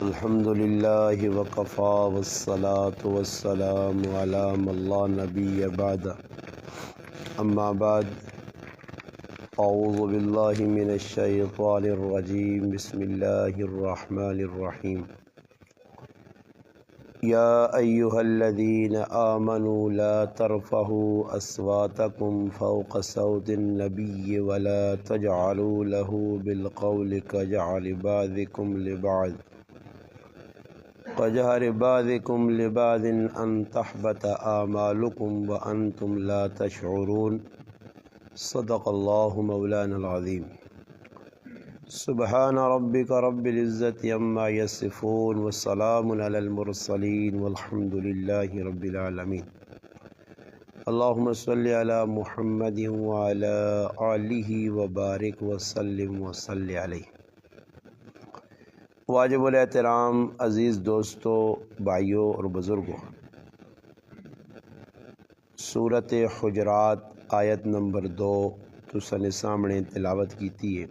الحمد للہ وکفا والصلاة والسلام علی من لا نبی بعد اما بعد اعوذ باللہ من الشیطان الرجیم بسم اللہ الرحمن الرحیم یا ایہا الذین آمنوا لا ترفعوا اصواتکم فوق صوت النبی ولا تجعلوا له بالقول كجعل بعضكم لبعض ان تحبط اعمالكم وانتم لا تشعرون صدق اللہ مولانا العظیم سبحان ربک رب العزت عما یصفون والسلام علی المرسلین والحمد للہ رب العالمین اللہم صلی علی محمد وعلی آلہ وبارک وسلم وصلی علیہ۔ واجب الاحترام عزیز دوستو، بھائیوں اور بزرگوں، سورۃ حجرات آیت نمبر 2 تساں سامنے تلاوت کیتی ہے۔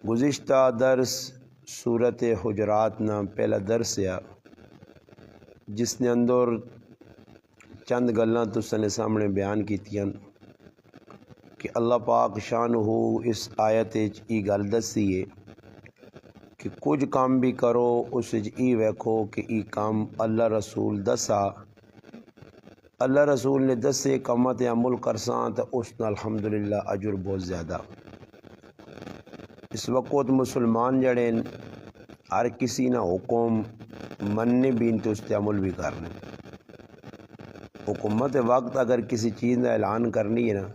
گزشتہ درس سورۃ حجرات نا پہلا درس ہے جس نے اندر چند گلاں تساں سامنے بیان کیتیاں کہ اللہ پاک شانہ اس آیت وچ ای گل دسی ہے کہ کچھ کام بھی کرو اس وچ ای ویکھو کہ ای کام اللہ رسول دسا، اللہ رسول نے دسے کاماں تے عمل کرساں تو اس نال الحمدللہ اجر بہت زیادہ۔ اس وقت مسلمان جڑے ہر کسی نہ حکم مننے بھی تو اس تے عمل بھی کرنے۔ حکومت وقت اگر کسی چیز کا اعلان کرنی ہے نا،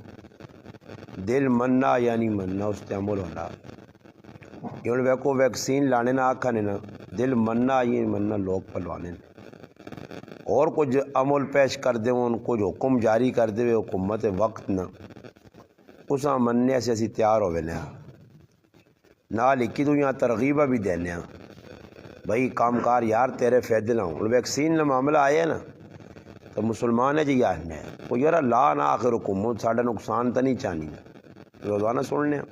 دل مننا یعنی مننا، اس تے عمل ہونا۔ یہ ہوں ویکو ویکسین لانے نہ آکھنے نا، دل مننا یہ مننا لوگ پلوانے، اور کچھ عمل پیش کر دے کچھ حکم جاری کر دے حکومت وقت نہ اساں مننے سے اسی تیار ہوئے نا، نال ہی تو یہاں ترغیبہ بھی دینے ہیں بھائی کام کار یار تیرے فائدے نہ ہوں۔ ویکسین کا معاملہ آیا نا تو مسلمان ہے جی آنے ہیں وہ یار لا نہ آخر حکومت ساڈا نقصان تو نہیں چاہنی، روزانہ سننے ہیں۔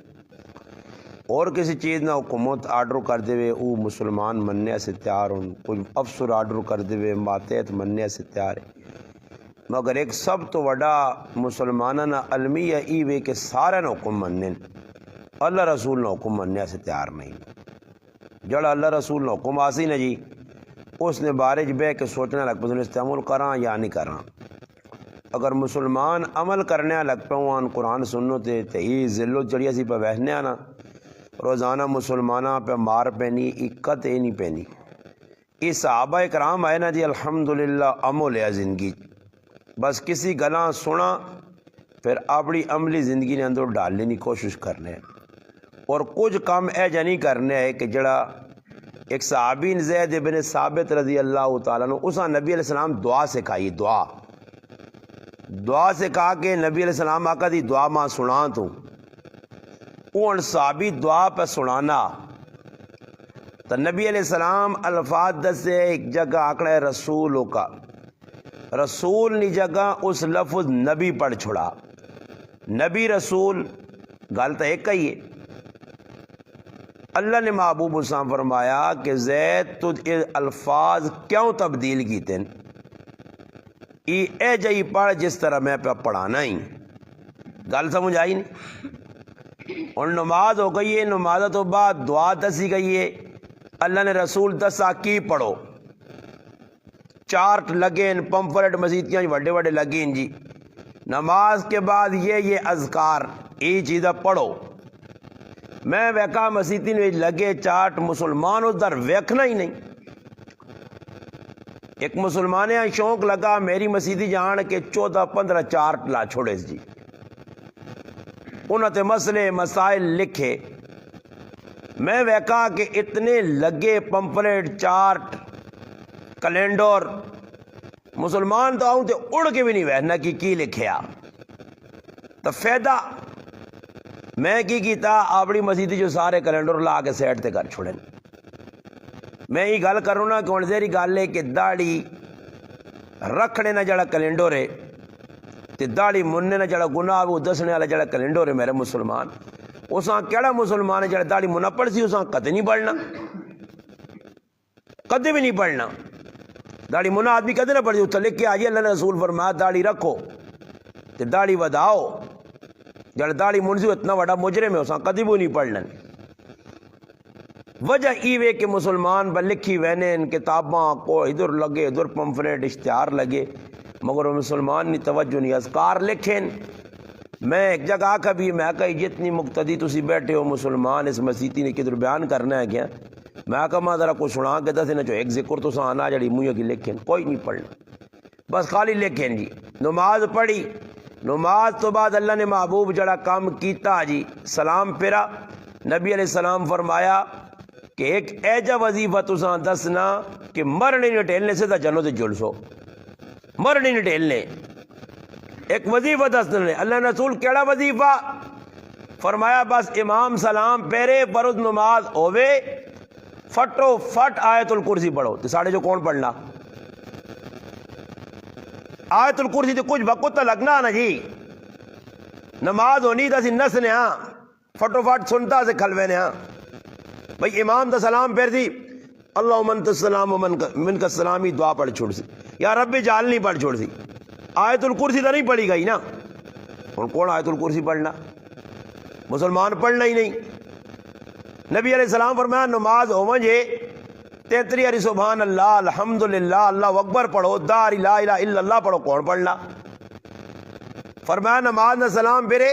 اور کسی چیز نہ حکومت آرڈر کر دے وہ مسلمان مننے سے تیار ہوں، کچھ افسر آرڈر کر دے ماتحت مننے سے تیار ہے، مگر ایک سب تو وڈا مسلمانہ نہ المیہ ای وے کہ سارے نہ حکم مننے، اللہ رسول نہ حکم مننے سے تیار نہیں۔ جڑا اللہ رسول نہ حکم آسی نا جی اس نے بارج بے کے سوچنا لگ پہ اس عمل کراں یا نہیں کراں۔ اگر مسلمان عمل کرنے لگ پہ قرآن سنو تے ہی ذلو چڑیا سی پہ بہنے آنا، روزانہ مسلمانہ پہ مار پینی اکت اے نہیں پینی۔ یہ صحابہ اکرام آئے نا جی الحمدللہ عمل ہے زندگی، بس کسی گلاں سنا پھر اپنی عملی زندگی نے اندر ڈالنے کی کوشش کرنے، اور کچھ کام اے جا نہیں کرنے ہے کہ جڑا ایک صحابی زید بن ثابت رضی اللہ تعالیٰ عنہ اسا نبی علیہ السلام دعا سکھائی، دعا سے کہا کہ نبی علیہ السلام آقا دی دعا ماں سنا تو ان صحابی دعا پہ سنانا تو نبی علیہ السلام الفاظ دسے ایک جگہ آکڑے رسولوں کا، رسول نی جگہ اس لفظ نبی پڑھ چھڑا، نبی رسول گل تو ایک ہی ہے۔ اللہ نے محبوب حسام فرمایا کہ زید تجھ الفاظ کیوں تبدیل کیتے اے جئی پڑھ جس طرح میں پہ پڑھانا ہی، گل سمجھ آئی نہیں؟ اور نماز ہو گئی ہے، نماز تو بعد دعا دسی گئی ہے، اللہ نے رسول دسا کی پڑھو، چارٹ لگے ان پمفلٹ مسیتیاں وڈے وڈے لگے ان جی، نماز کے بعد یہ اذکار یہ چیزیں پڑھو۔ میں ویکا مسیتی میں لگے چارٹ، مسلمان اس در ویکھنا ہی نہیں۔ ایک مسلمان شوق لگا میری مسیتی جان کے 14-15 چارٹ لا چھوڑے جی، انہوں نے مسئلے مسائل لکھے، میں ویکا کہ اتنے لگے پمفلیٹ چارٹ کیلنڈر، مسلمان تو آؤں تے اڑ کے بھی نہیں ویکھنا کی لکھیا تو فائدہ۔ میں کی کیتا اپنی مسیح جو سارے کیلنڈر لا کے سیٹ تے کر چھوڑے۔ میں یہ گل کروں نا کہ ہن ذری گل ہے کہ داڑھی رکھنے نہ جڑا کیلنڈر ہے تے داڑھی مننے نہ جڑا گناہ وہ دسنے والا جڑا کیلنڈر ہے میرے مسلمان، اساں کیڑا مسلمان ہے جڑا داڑھی منہ پڑھ سی اساں کتے نہیں پڑھنا، کدے بھی نہیں پڑھنا. داڑھی منا آدمی کدے نہ پڑھی, اتنے لکھ کے آجیے اللہ نے رسول فرمایا داڑھی رکھو تے داڑھی وداؤ. جڑا داڑھی منزی اتنا بڑا مجرم ہے اساں کدی بھی نہیں پڑھنا. وجہ ایوے کہ مسلمان پر لکھی وینے ان کتاباں کو ادھر لگے ادھر پمفلیٹ اشتہار لگے مگر وہ مسلمان نہیں توجہ نہیں. اذکار لکھیں. میں ایک جگہ کبھی میں کہی جتنی مقتدی تسی بیٹھے ہو مسلمان اس مسیتی نے کدھر بیان کرنا ہے کیا, میں کہا ماں ذرا کوئی سنا کے دس جو ایک ذکر تو آنا جڑی منہ کی لکھیں, کوئی نہیں پڑھنا بس خالی لکھیں جی. نماز پڑھی, نماز تو بعد اللہ نے محبوب جڑا کام کیتا جی سلام پھرا. نبی علیہ السلام فرمایا کہ ایک ایجا وظیفہ تساں دسنا کہ مرنے نہیں ٹھیلنے سے تا جنوں تے جلسو, مرنے نہیں ٹھیلنے. ایک وظیفہ دسنا نے. اللہ رسول کیڑا وظیفہ فرمایا بس امام سلام پہرے فرض نماز ہووے فٹو فٹ آیت الکرسی پڑھو. تو ساڑھے جو کون پڑھنا آیت الکرسی تو کچھ وقت تو لگنا نا جی. نماز ہونی تا سی نسنے ہاں فٹو فٹ سنتا سے کھلوے نے ہاں. بھئی امام دا سلام پھر دی اللہم انت السلام من کا السلامی دعا پڑھ چھوڑ سی, یا رب جعلنی پڑھ چھوڑ سی. آیت الکرسی تو نہیں پڑھی گئی نا. کون آیت الکرسی پڑھنا, مسلمان پڑھنا ہی نہیں. نبی علیہ السلام فرمایا نماز ہو مجھے 33 سبحان اللہ الحمدللہ اللہ اکبر پڑھو, لا الہ الا اللہ پڑھو. کون پڑھنا فرمایا نماز نہ سلام پھرے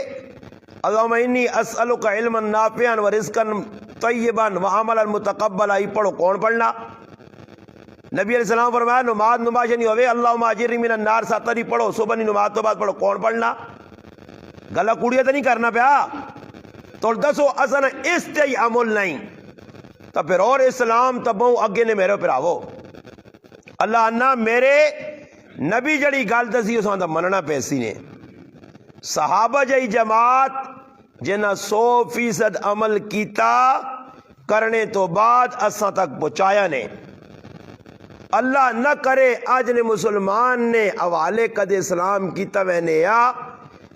اللہم انی اسألک علما نافعا ورزقا طیبا وعملا متقبلا, ہی پڑھو. کون پڑھنا نبی علیہ السلام فرمایا نماز نہیں ہوئے اللہم اجرنی من النار ساتری پڑھو. صبح نماز تو بعد پڑھو. کون پڑھنا گلا کوڑیاں تو نہیں کرنا پیا. تو دسو اصلا اس تے عمل نہیں تو پھر اور اسلام تبوں اگے نے میرے پھر آو اللہ انا میرے نبی جڑی گل دسی اساں دا مننا پیسی نے. صحابہ جئی جماعت جنہ 100% عمل کیتا کرنے تو بعد اساں تک پہنچایا نے. اللہ نہ کرے آج نے مسلمان نے حوالے کدے سلام کیتا وینے یا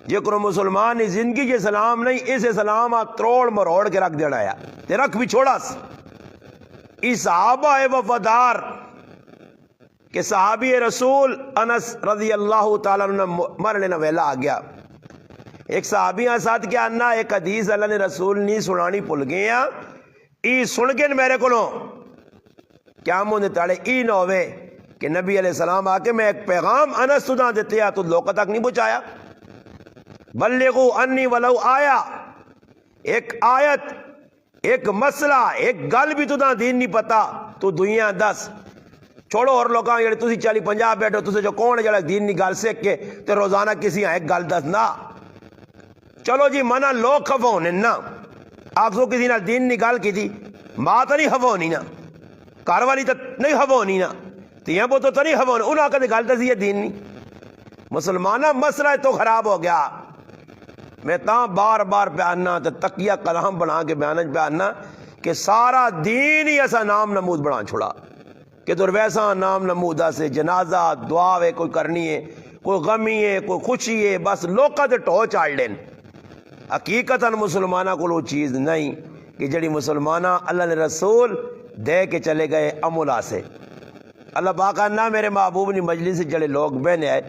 جکر مسلمان نے زندگی کے سلام نہیں اسے سلام تروڑ مروڑ کے رکھ دینا یا تے رکھ بھی چھوڑا س. اس صحابہ وفادار کہ صحابی رسول انس رضی اللہ تعالیٰ عنہ مرنے نہ ویلا آ گیا. ایک صحابیاں ساتھ کیا انا ایک حدیث اللہ نے رسول نہیں سنانی پل گئے ہیں ای سن کے میرے کو کیا مجھے تاڑے ای نہ ہوئے کہ نبی علیہ السلام آ کے میں ایک پیغام انس تدہ دیتے ہیں تو لوگوں تک نہیں پہنچایا. بلغو انی ولو آیا, ایک آیت ایک مسئلہ ایک گل بھی تدہ دین نہیں پتا تو دنیا دس چھوڑو. اور لوگاں جڑے تسی 40-50 بیٹھو تسی جو کون ہے جڑا دین نہیں گل سیکھ کے تے روزانہ کسی ایک گل دس نہ. چلو جی منع لوگ خفا ہونے نا آپ کو کسی نہ دین نہیں گل کی تھی ماں تو نہیں خفا ہونی نا, گھر والی تو نہیں خفا ہونی نا, تیاں بو تو نہیں خفا ہونی. انہاں کدے گل دسی ہے دین نہیں. مسلمانہ مسئلہ تو خراب ہو گیا. میں تاں بار بار بیاننا تے تقیہ کلام بنا کے بیانج بیاننا کہ سارا دین ہی ایسا نام نمود بنا چھوڑا کہ در ویسا نام نمودہ سے جنازہ دعا ہے کوئی کرنی ہے, کوئی غمی ہے, کوئی خوشی ہے, بس لوکا تے ٹو چاڑ لین. حقیقتاً مسلمانہ کو وہ چیز نہیں کہ جڑی مسلمانہ اللہ نے رسول دے کے چلے گئے عملہ سے. اللہ پاک نہ میرے محبوب نے مجلس سے جڑے لوگ بہنے آئے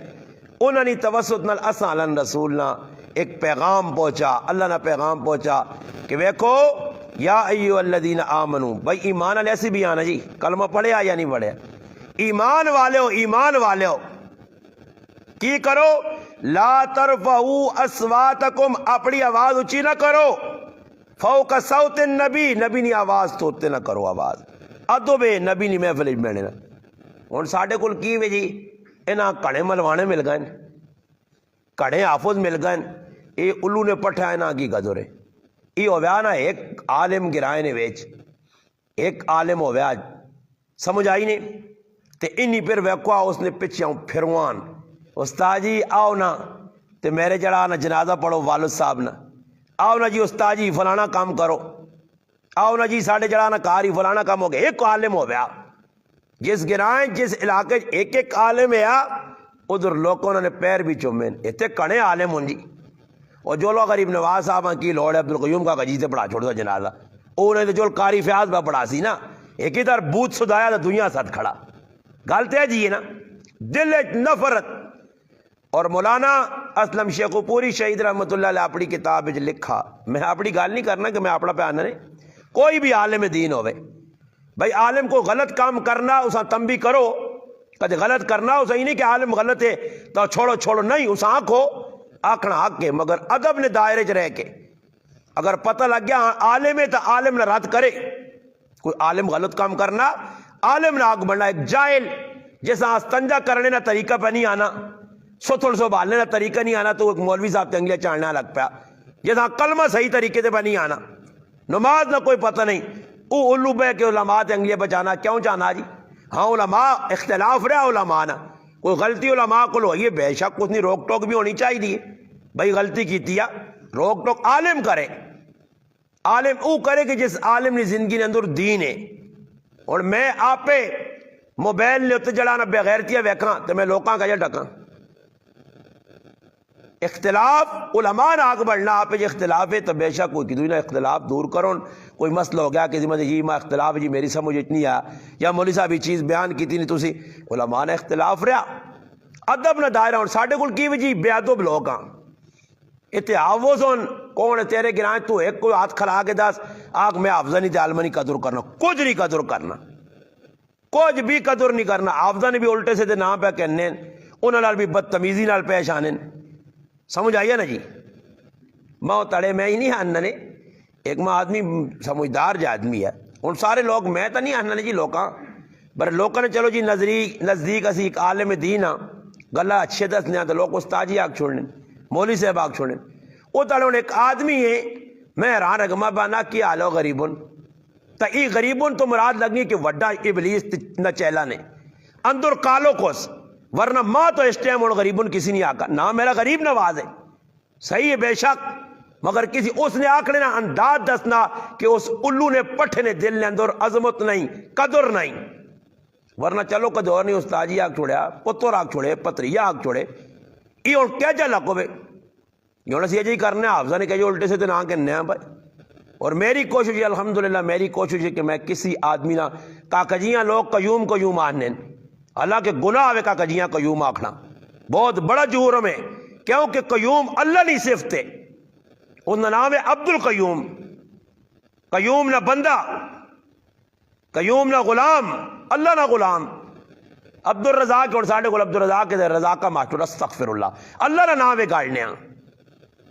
انہوں نے توسط نال اساں اللہ رسول نہ ایک پیغام پہنچا. اللہ نے پیغام پہنچا کہ ویکھو یا ایو الذین آمنو, بھائی ایمان والے ایسی بھی آنا جی کلمہ پڑھیا یا نہیں پڑھیا. ایمان والے ہو کی کرو لا ترفعوا اصواتکم, اپنی آواز اونچی نہ کرو فوق صوت النبی, نبی نے آواز توتے نہ کرو. آواز ادب نبی نے محفل میں نا. ہن ساڈے کول کی وے جی انہاں کڑے ملوانے مل گئے, کڑے حافظ مل گئے, اے الو نے پٹھا انہاں کی گزرے. یہ ہویا نا ایک عالم گرائے نے ویچ ایک عالم ہویا سمجھ آئی نے تے انی پھر ویکوا اس نے پچھے پھروان استاد جی آؤ نا تے میرے جڑا نا جنازہ پڑھو والد صاحب نا, آؤ نا جی استاد جی فلانا کام کرو, آؤ نا جی ساڑھے جڑا نا کاری فلانا کام ہو گیا. ایک عالم ہو گیا جس گرائیں جس علاقے ایک عالم ہے ادھر لوگوں نے پیر بھی چومین اتنے کڑے عالم ہوں جی. اور جو لوگ غریب نواز صاحب کی لوڑ ہے عبدالقیوم کا جی سے پڑھا چھوڑ دو جنازہ انہیں تو جو کاری فیاض پہ پڑھا سی نا ایک ادھر بوت سدایا تو دنیا ساتھ کھڑا. گل تے جی ہے نا, دل نفرت. اور مولانا اسلم شیخ پوری شہید رحمۃ اللہ علیہ اپنی کتاب لکھا, میں اپنی گل نہیں کرنا کہ میں اپنا پہ آنا نہیں, کوئی بھی عالم دین ہوئے بھائی, عالم کو غلط کام کرنا اسا تنبیہ کرو, کدے غلط کرنا اسا ہی نہیں کہ عالم غلط ہے تو چھوڑو نہیں, اسا آنکھو آکھنا حق ہے, مگر ادب نے دائرے چ رہ کے اگر پتہ لگ گیا عالم ہے تو عالم نہ رد کرے. کوئی عالم غلط کام کرنا, عالم نہ آگ بڑھنا. ایک جاہل جیسا استنجا کرنے نہ طریقہ پہ نہیں آنا, ستھڑ سنبھالنے کا طریقہ نہیں آنا, تو ایک مولوی صاحب انگلیاں چاڑنا لگ پیا. جیسا کلمہ صحیح طریقے سے پہ نہیں آنا, نماز نہ کوئی پتہ نہیں, او الو بے کے علماء تے انگلیاں بچانا کیوں چاہنا جی. ہاں علماء اختلاف رہا علماء نا, کوئی غلطی علماء کو لو, یہ بے شک اتنی روک ٹوک بھی ہونی چاہیے بھائی, غلطی کیتی ہے روک ٹوک عالم کرے, عالم او کرے کہ جس عالم نے زندگی نے اندر دین ہے. اور میں آپ پہ موبائل نے اتنے جڑانا بغیرتیاں ویکھاں تو میں لوکاں کا جا ڈکاں. اختلاف علماء نہ آگ بڑھنا, آپ جو اختلاف ہے تو بے شک کوئی کدوئی نہ اختلاف دور کرو. کوئی مسئلہ ہو گیا کہ جی میں اختلاف جی میری سمجھ اتنی آ, یا مولوی صاحب یہ چیز بیان کی تھی نہیں تسی, علماء نے اختلاف رہا ادب نہ دائرہ. اور ساڈے کول کی وجہ بے ادب لوگ ہاں, اتحاوزن کون ہے تیرے گرائیں, تو ایک کوئی ہاتھ کھلا کے دس آگ میں حافظہ نہیں تے عالمہ نہیں قدر کرنا, کچھ نہیں قدر کرنا, کچھ بھی قدر نہیں کرنا. حافظہ نے بھی الٹے سے نام پہ کہنے, انہوں نے بھی بدتمیزی نال پیش آنے. سمجھ آئیے نا جی, ماں تڑے میں ہی نہیں آنا نے, ایک ماں آدمی سمجھدار جا آدمی ہے. ان سارے لوگ میں تو نہیں آنا نے جی لوکاں, پر لوکاں نے چلو جی نزدیک اسی ایک عالم دین ہاں, گلا اچھے دسنے ہاں تو لوگ استاد جی آگ چھوڑنے, مولوی صاحب آگ چھوڑنے. وہ تڑے ایک آدمی ہے, میں حیران رگما بانا کی حال ہو غریبن, تا ای غریبن تو مراد لگنی کہ وڈا ابلیس نہ چیلا نے اندر کالو کوس, ورنہ ماں تو اس ٹائم اور غریبن کسی نہیں آکا نا, میرا غریب نواز ہے صحیح ہے بے شک, مگر کسی اس نے آکڑے نا انداز دسنا کہ اس الو نے پٹھے نے دل نے اندر عظمت نہیں قدر نہیں. ورنہ چلو قدر نہیں, استاد جی آگ چھوڑیا, پتر آگ چھوڑے, پتریا آگ چھوڑے, یہ اور کیا جا لگو بے, یہ ہونا سی جی کرنے حافظہ نے کہا الٹے سے تو نہ کہنے ہیں بھائی. اور میری کوشش ہے الحمدللہ, میری کوشش ہے کہ میں کسی آدمی نہ کاکجیاں لوگ قیوم آنے, اللہ کے گناہ آوے کاکجیاں قیوم آکھنا بہت بڑا جرم ہے, کیونکہ قیوم اللہ نہیں صفت ہے, ان کا نام ہے عبد القیوم. قیوم نہ بندہ, قیوم نہ غلام, اللہ نہ غلام. عبد الرزاق اور ساڑھے کو عبد الرزاق کے رزاق کا ماسٹر استغفر اللہ, اللہ نہ نام ہے گاڑنے ہاں,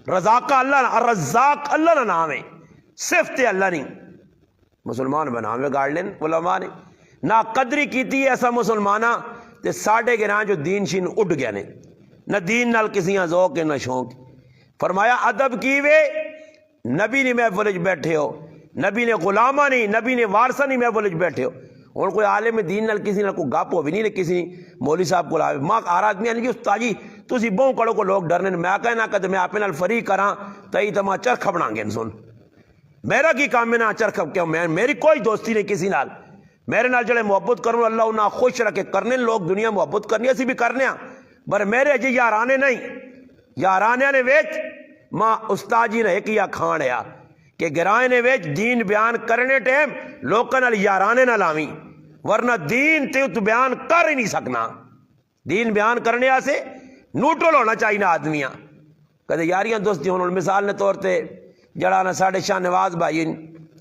رزاق کا اللہ نہ, الرزاق اللہ نہ نام ہے, صفت اللہ نہیں. مسلمان بنا میں گاڑ لین علماء نے نہ قدری کیتی ہے ایسا مسلمانہ تے ساڑھے گراں جو دین شین اڈ گیا نے, نہ دین نال کسیاں ذوق نہ شوق. فرمایا ادب کی وے, نبی نے محفل بیٹھے ہو, نبی نے غلامہ نہیں, نبی نے وارثہ نہیں محفل بیٹھے ہو. اور کوئی عالم دین نال کسی نال کوئی گپ ہو بھی نہیں, کسی مولوی صاحب کو آئے ماں آر آدمی آنے جی استاد جی تسی بہوں کڑو کو لوگ ڈرنے, میں کہنا کہ میں آپ نال فری کراں تئی تما چرخ بنا گے سن, میرا کی کام میں نہ چرخ کیوں, میں میری کوئی دوستی نہیں کسی نال, میرے نال جڑے محبت کروں اللہ انہاں خوش رکھے, کرنے لوگ دنیا محبت کرنی اسی بھی کرنے ہاں, پر میرے جی یارانے نہیں, یارانے نے ویچ ماں استاد جی نے ایک یا کھان ہے کہ گرائے نے ویچ دین بیان کرنے ٹیم لوکاں نال یارانے نہ لاویں, ورنہ دین تے تو بیان کر ہی نہیں سکنا. دین بیان کرنے سے نوٹرل ہونا چاہیے آدمیاں, کدے یاریاں دوستی ہونا. مثال نے طور تے جڑا نا ساڑھے شاہ نواز بھائی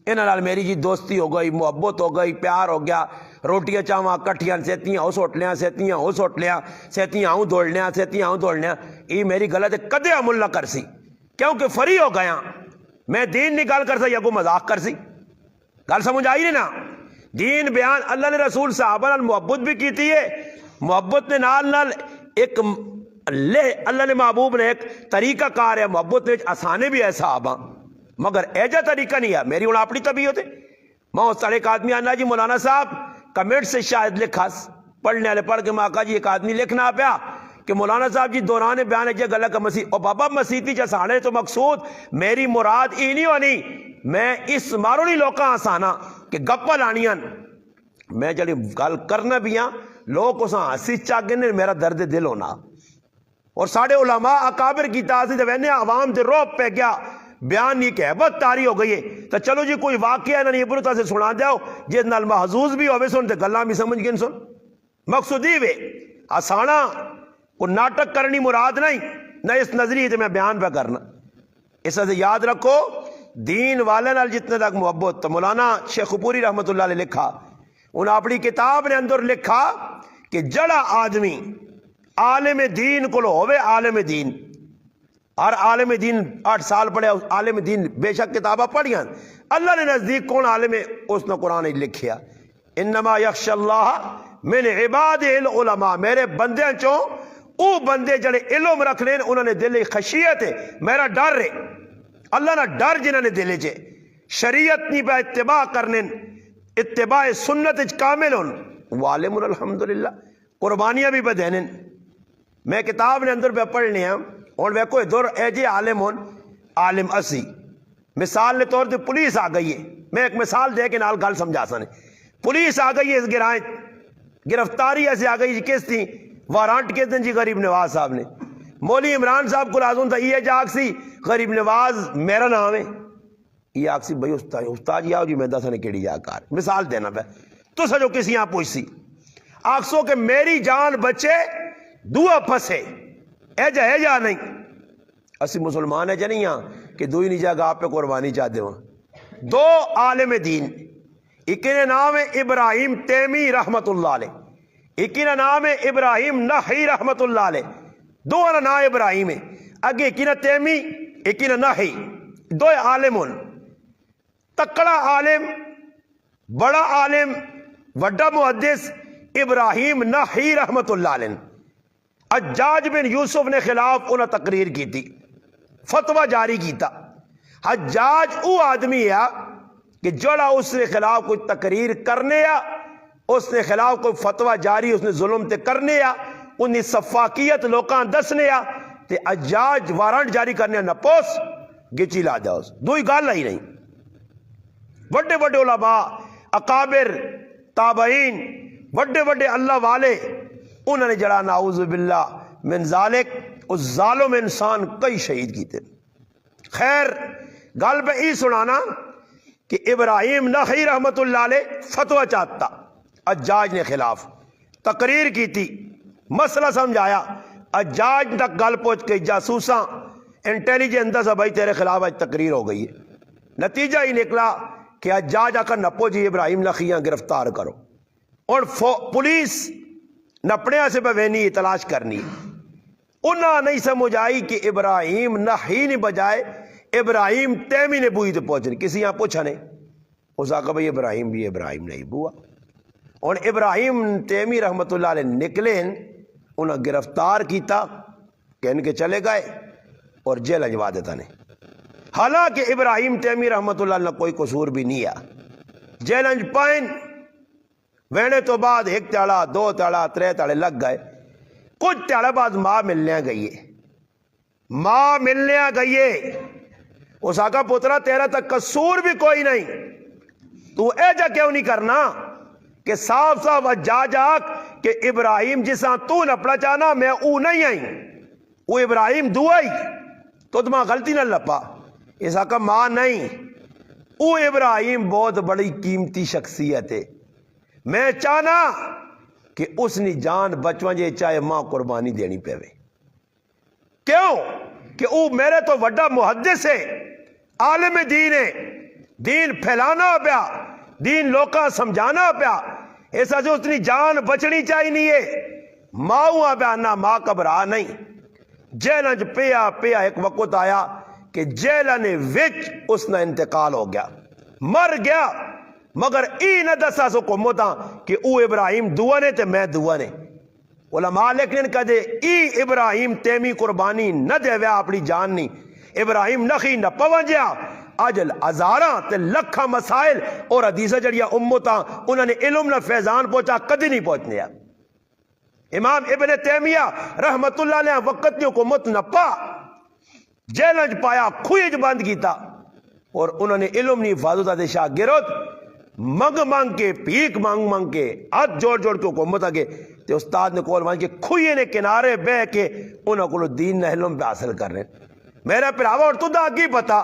انہاں نال میری جی دوستی ہو گئی, محبت ہو گئی, پیار ہو گیا, روٹیاں چاواں کٹھیاں سیتیاں ہو سوٹ لیاں, سیتیاں ہو سوٹ لیاں, سیتیاں ہوں دوڑ لیاں, سیتیاں ہوں دوڑ لیاں. یہ میری غلط ہے, کدے عمل نہ کر سی, کیونکہ فری ہو گیا. میں دین نہیں گل کر سی یا کو مذاق کر سی, گل سمجھ آئی نہیں نا. دین بیان اللہ نے رسول صحابہ نال محبت بھی کیتی ہے, محبت نے نال ایک لے اللہ نے محبوب نے ایک طریقہ کار ہے محبت نے آسانے بھی ہے صحابہ, مگر ایجا طریقہ نہیں ہے. میری انہوں اپنی طبیعت ہے, میں اس طرح ایک آدمی آنا جی مولانا صاحب کمنٹ سے شاید لکھا پڑھنے والے پڑھ کے میں آقا جی ایک آدمی لکھنا پیا کہ مولانا صاحب جی دوران بیان ہے گلا کا مسیح اور بابا مسیحی چسانے تو مقصود میری مراد ای نہیں ہونی, میں اس مارو نہیں لوکاں آسانا کہ گپا لانیاں, میں جڑی گل کرنا بھی ہاں لوگ اس ہنسی چاگے نے میرا درد دل ہونا. اور ساڑھے علماء اکابر کی تاثیر وینے عوام دے روپ پہ گیا, بیان نہیں کہ بہت تاری ہو گئی ہے تو چلو جی کوئی واقعہ انہوں نے عبرت سے سنا دیاؤ جس نال محظوظ بھی ہوئے سن تے گلاں بھی سمجھ گئے سن مقصود ہی وے آسانا کو ناٹک کرنی مراد نہیں نہ اس نظریے میں بیان پہ کرنا اس سے یاد رکھو دین والے نال جتنے تک محبت تو مولانا شیخ پوری رحمت اللہ علیہ لکھا انہوں اپنی کتاب نے اندر لکھا کہ جڑا آدمی عالم دین کو ہوئے عالم دین ہر عالم دین 8 سال پڑھے عالم دین بے شک کتابہ پڑھیاں اللہ نے نزدیک کون عالم ہے اس نے قرآن لکھیا انما یخشى اللہ من عباد العلماء میرے بندے چوں او بندے جڑے علم رکھ لیں انہوں نے دل خشیت ہے میرا ڈر ہے اللہ نہ ڈر جنہوں نے دل چے شریعت نہیں پہ اتباع کرنے اتباع سنت کامل ہون والم الحمدللہ قربانیاں بھی پہ دینے میں کتاب نے اندر پہ پڑھنے ہیں اور وہ کوئی دور اے جی عالم ہون عالم اسی مثال نے طور پر پولیس آ گئی ہے میں ایک مثال دے کے نال گل سمجھا سنے پولیس آ گئی ہے اس گرائیں گرفتاری ایسے آ گئی کس تھی وارانٹ کس دن جی غریب نواز صاحب نے مولی عمران صاحب کو لازم تھا یہ جاگ سی غریب نواز میرا نام ہے یہ آگ سی بھائی استاد جی آؤ جی میں دسا نے کیڑی جاگ کار مثال دینا پہ تو سجو کسی یہاں پوچھ سی آگ سو کہ میری جان بچے دعا پھسے اے جا نہیں اسی مسلمان ہے جا نہیں یہاں کہ دوئی نہیں جاگا آپ پہ قربانی چاہتے ہوں دو عالم دین ایک نے نام ہے ابراہیم تیمی رحمت اللہ علیہ ایک نے نام ہے ابراہیم نحی رحمت اللہ علیہ دو نام ابراہیم ہے اگے ایک نے تیمی ایک نے نحی دو عالم تکڑا عالم بڑا عالم وڈا محدث ابراہیم نحی رحمت اللہ علیہ حجاج بن یوسف نے خلاف انہیں تقریر کی تھی فتوہ جاری کیتا حجاج او آدمی ہے کہ جڑا اس نے خلاف کوئی تقریر کرنے یا اس نے خلاف کوئی فتوہ جاری اس نے ظلم تے کرنے یا انہی صفاقیت لوکاں دسنے یا تے حجاج وارنٹ جاری کرنے نہ پوس گچی لا جاؤ دوئی گال ہی نہیں بڑے بڑے علماء اکابر تابعین بڑے بڑے اللہ والے انہوں نے جڑا نعوذ باللہ من ذالک اس ظالم انسان کئی شہید کیتے خیر گل پہ ای سنانا کہ ابراہیم نخعی رحمت اللہ علیہ فتوہ چاہتا حجاج نے خلاف تقریر کی تھی مسئلہ سمجھایا حجاج تک گل پہنچ کے جاسوساں انٹیلیجنس سے بھائی تیرے خلاف آج تقریر ہو گئی ہے نتیجہ ہی نکلا کہ حجاج آ کر نپو جی ابراہیم نخعیاں گرفتار کرو اور پولیس نپڑے سے بہنی تلاش کرنی انہاں نہیں سمجھ آئی کہ ابراہیم نحی نے بجائے ابراہیم تیمی نے بوئی تو پہنچنی کسی یہاں پوچھا نہیں اس آقا بھئی ابراہیم بھی ابراہیم نہیں بوا اور ابراہیم تیمی رحمت اللہ علیہ نکلے انہاں گرفتار کیتا کہ ان کے چلے گئے اور جیل اجوا دیتا نے حالانکہ ابراہیم تیمی رحمت اللہ علیہ کوئی قصور بھی نہیں ہے جیل انج پائن وینے تو بعد ایک تیڑا دو تیڑا ترے تیڑے لگ گئے کچھ تیڑا بعد ماں ملنے گئی ہے ماں ملنے گئی ہے اس آقا پترا تیرا تک قصور بھی کوئی نہیں تو اے جا کیوں نہیں کرنا کہ صاف صاف جاک کہ ابراہیم جساں تو نپڑا چاہنا میں او نہیں آئی وہ ابراہیم دعائی تو تمہاں غلطی نہ لپا اس آقا ماں نہیں او ابراہیم بہت بڑی قیمتی شخصیت ہے میں چاہنا کہ اس نے جان بچوان جے چاہے ماں قربانی دینی پہ وے کیوں کہ او میرے تو وڈا محدث ہے عالم دین ہے دین پھیلانا پیا دین لوکاں سمجھانا پیا ایسا جو اس نے جان بچنی چاہی نہیں ہے ماں ہوا پیا نہ ماں قبرا نہیں جیلنج پیا پیا ایک وقت آیا کہ جیلن وچ اس نے انتقال ہو گیا مر گیا مگر ای نہ دسا سو قومتاں کہ او ابراہیم دعا نے تے میں دعا نے علماء لیکن کدے ای ابراہیم تیمی قربانی نہ دے ویا اپنی جان نہیں ابراہیم نخی نہ پونجیا اجل ہزاراں تے لکھاں مسائل اور حدیثہ جڑیا امتاں انہوں نے علم نہ فیضان پہنچا کدی نہیں پہنچنے امام ابن تیمیہ رحمت اللہ علیہ وقت نے حکومت نہ پا جیلنج پایا کھوئج بند کیتا اور انہوں نے علم نہیں حفاظت دے شاگرد منگ منگ کے پیک منگ منگ کے ہاتھ جوڑ جوڑ کے حکومت آگے تے استاد نے کول مان کے کھوئے نے کنارے بہ کے انہوں کو دین نہ علم پہ حاصل کر رہے میرے پراوا اور تو دا کی پتا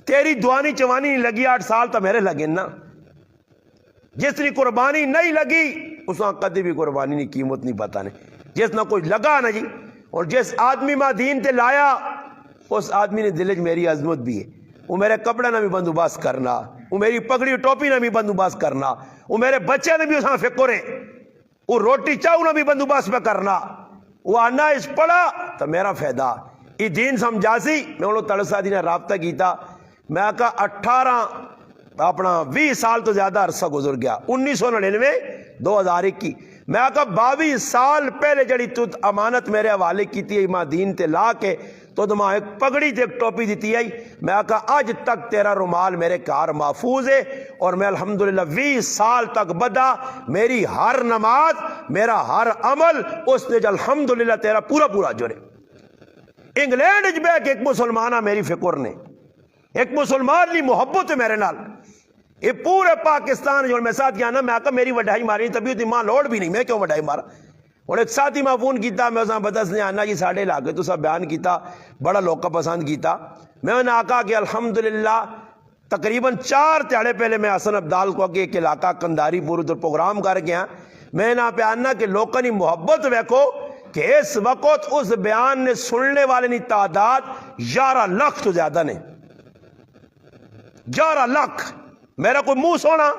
تیری دوانی چوانی نہیں لگی 8 سال تو میرے لگے نا. جس نے قربانی نہیں لگی اس نے کدی بھی قربانی نہیں قیمت نہیں پتا نہیں. جس نہ کوئی لگا نا جی اور جس آدمی میں دین تے لایا اس آدمی نے دل میری عظمت بھی ہے. وہ میرے کپڑے نہ بھی بندوبست کرنا, وہ میری پگڑی ٹوپی نہ بھی بندوبست کرنا, وہ میرے بچے نے بھی اس میں فکر ہے, وہ روٹی چاؤ نہ بھی بندوبست پہ کرنا, وہ آنا اس پڑا تو میرا فائدہ یہ دین سمجھا سی. میں انہوں تڑسا دی نے رابطہ کیتا, میں کہا 20 سال تو زیادہ عرصہ گزر گیا, 1999 2021. میں کہا 22 سال پہلے جڑی تو امانت میرے حوالے کیتی ہے ماں دین تے لا کے تو ماں ایک پگڑی تے ایک ٹوپی دیتی ہے. میں کہا آج تک تیرا رومال میرے کار محفوظ ہے اور میں الحمدللہ 20 سال تک بدا میری ہر نماز میرا ہر عمل اس نے الحمدللہ تیرا پورا پورا جڑے. انگلینڈ وچ بیٹھ کے ایک مسلمانہ میری فکر نے, ایک مسلمان لی محبت ہے میرے نال. یہ پورے پاکستان جو میں ساتھ گیا نا, میں کہا میری وڈائی ماری طبیعت ماں لوڑ بھی نہیں, میں کیوں وڈائی مارا. اور ایک ساتھی میں فون کیتا, میں اساں بدس نے آنا جی ساڑھے علاقے تو سب بیان کیتا, بڑا لوگ کا پسند کیتا. میں نے آقا کہ الحمدللہ تقریباً 4 تیڑے پہلے میں حسن عبدال کو کہ ایک علاقہ کنداری پور ادھر پروگرام کر گیا. میں نہ پہ آنا کہ لوگوں کی محبت ویکھو کہ اس وقت اس بیان نے سننے والے کی تعداد 11 لاکھ تو زیادہ نے. 11 لاکھ. میرا کوئی منہ سونا,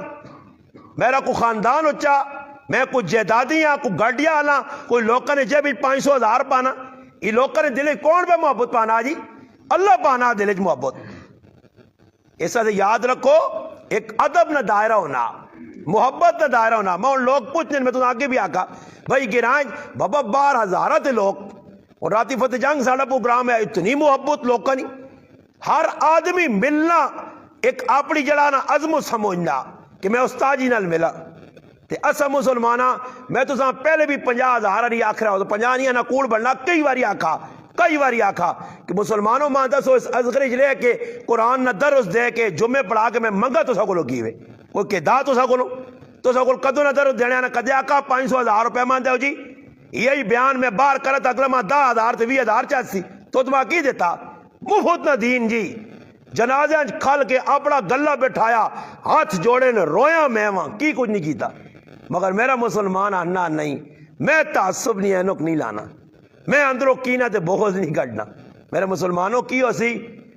میرا کوئی خاندان اچا, میں کوئی جائیدادی ہاں, کوئی گاڑیاں آنا, کوئی لوگوں نے جب 500,000 پانا. یہ لوگوں نے دل کون پہ محبت پانا جی؟ اللہ پانا دل محبت. ایسا سے یاد رکھو ایک ادب نہ دائرہ ہونا, محبت نہ دائرہ ہونا. میں ان لوگ پوچھنے میں تو آگے بھی آکا بھائی گرائیں بابا 12,000 تھے لوگ اور راتی فتح جنگ ساڑھا پروگرام ہے, اتنی محبت لوگوں نے. ہر آدمی ملنا ایک اپنی جڑانا عزم سمجھنا کہ میں استاد جی نال ملا تے اسا مسلمانہ. میں تو ساں پہلے بھی 50,000 ہری آکھ رہا ہو تو 50 نہیں نہ کوڑ بڑھنا کئی باری آکھا کہ مسلمانوں ماں دسو اس ازغری جلے کہ قرآن نہ درس دے کے جمعے پڑھا کے میں منگا تو سکولو کیوے کوئی کہ دا تو سکولو تو سکول کدو نہ درس دینے نہ کدے آکا 500,000 روپے مان دے ہو جی. یہی بیان میں بار کرت اگلا ماں 10,000 تے 20,000 چاہتی تو تمہاں کی دیتا مفت نہ دین جی. جنازے کھل کے اپنا گلہ بٹھایا, ہاتھ جوڑے نے رویا, میں وہاں کی کچھ نہیں کیتا. مگر میرا مسلمان آنا نہیں, میں تعصب نہیں اینک نہیں لانا, میں اندروں کینہ تے بغض نہیں کٹنا. میرے مسلمانوں کی ہو سی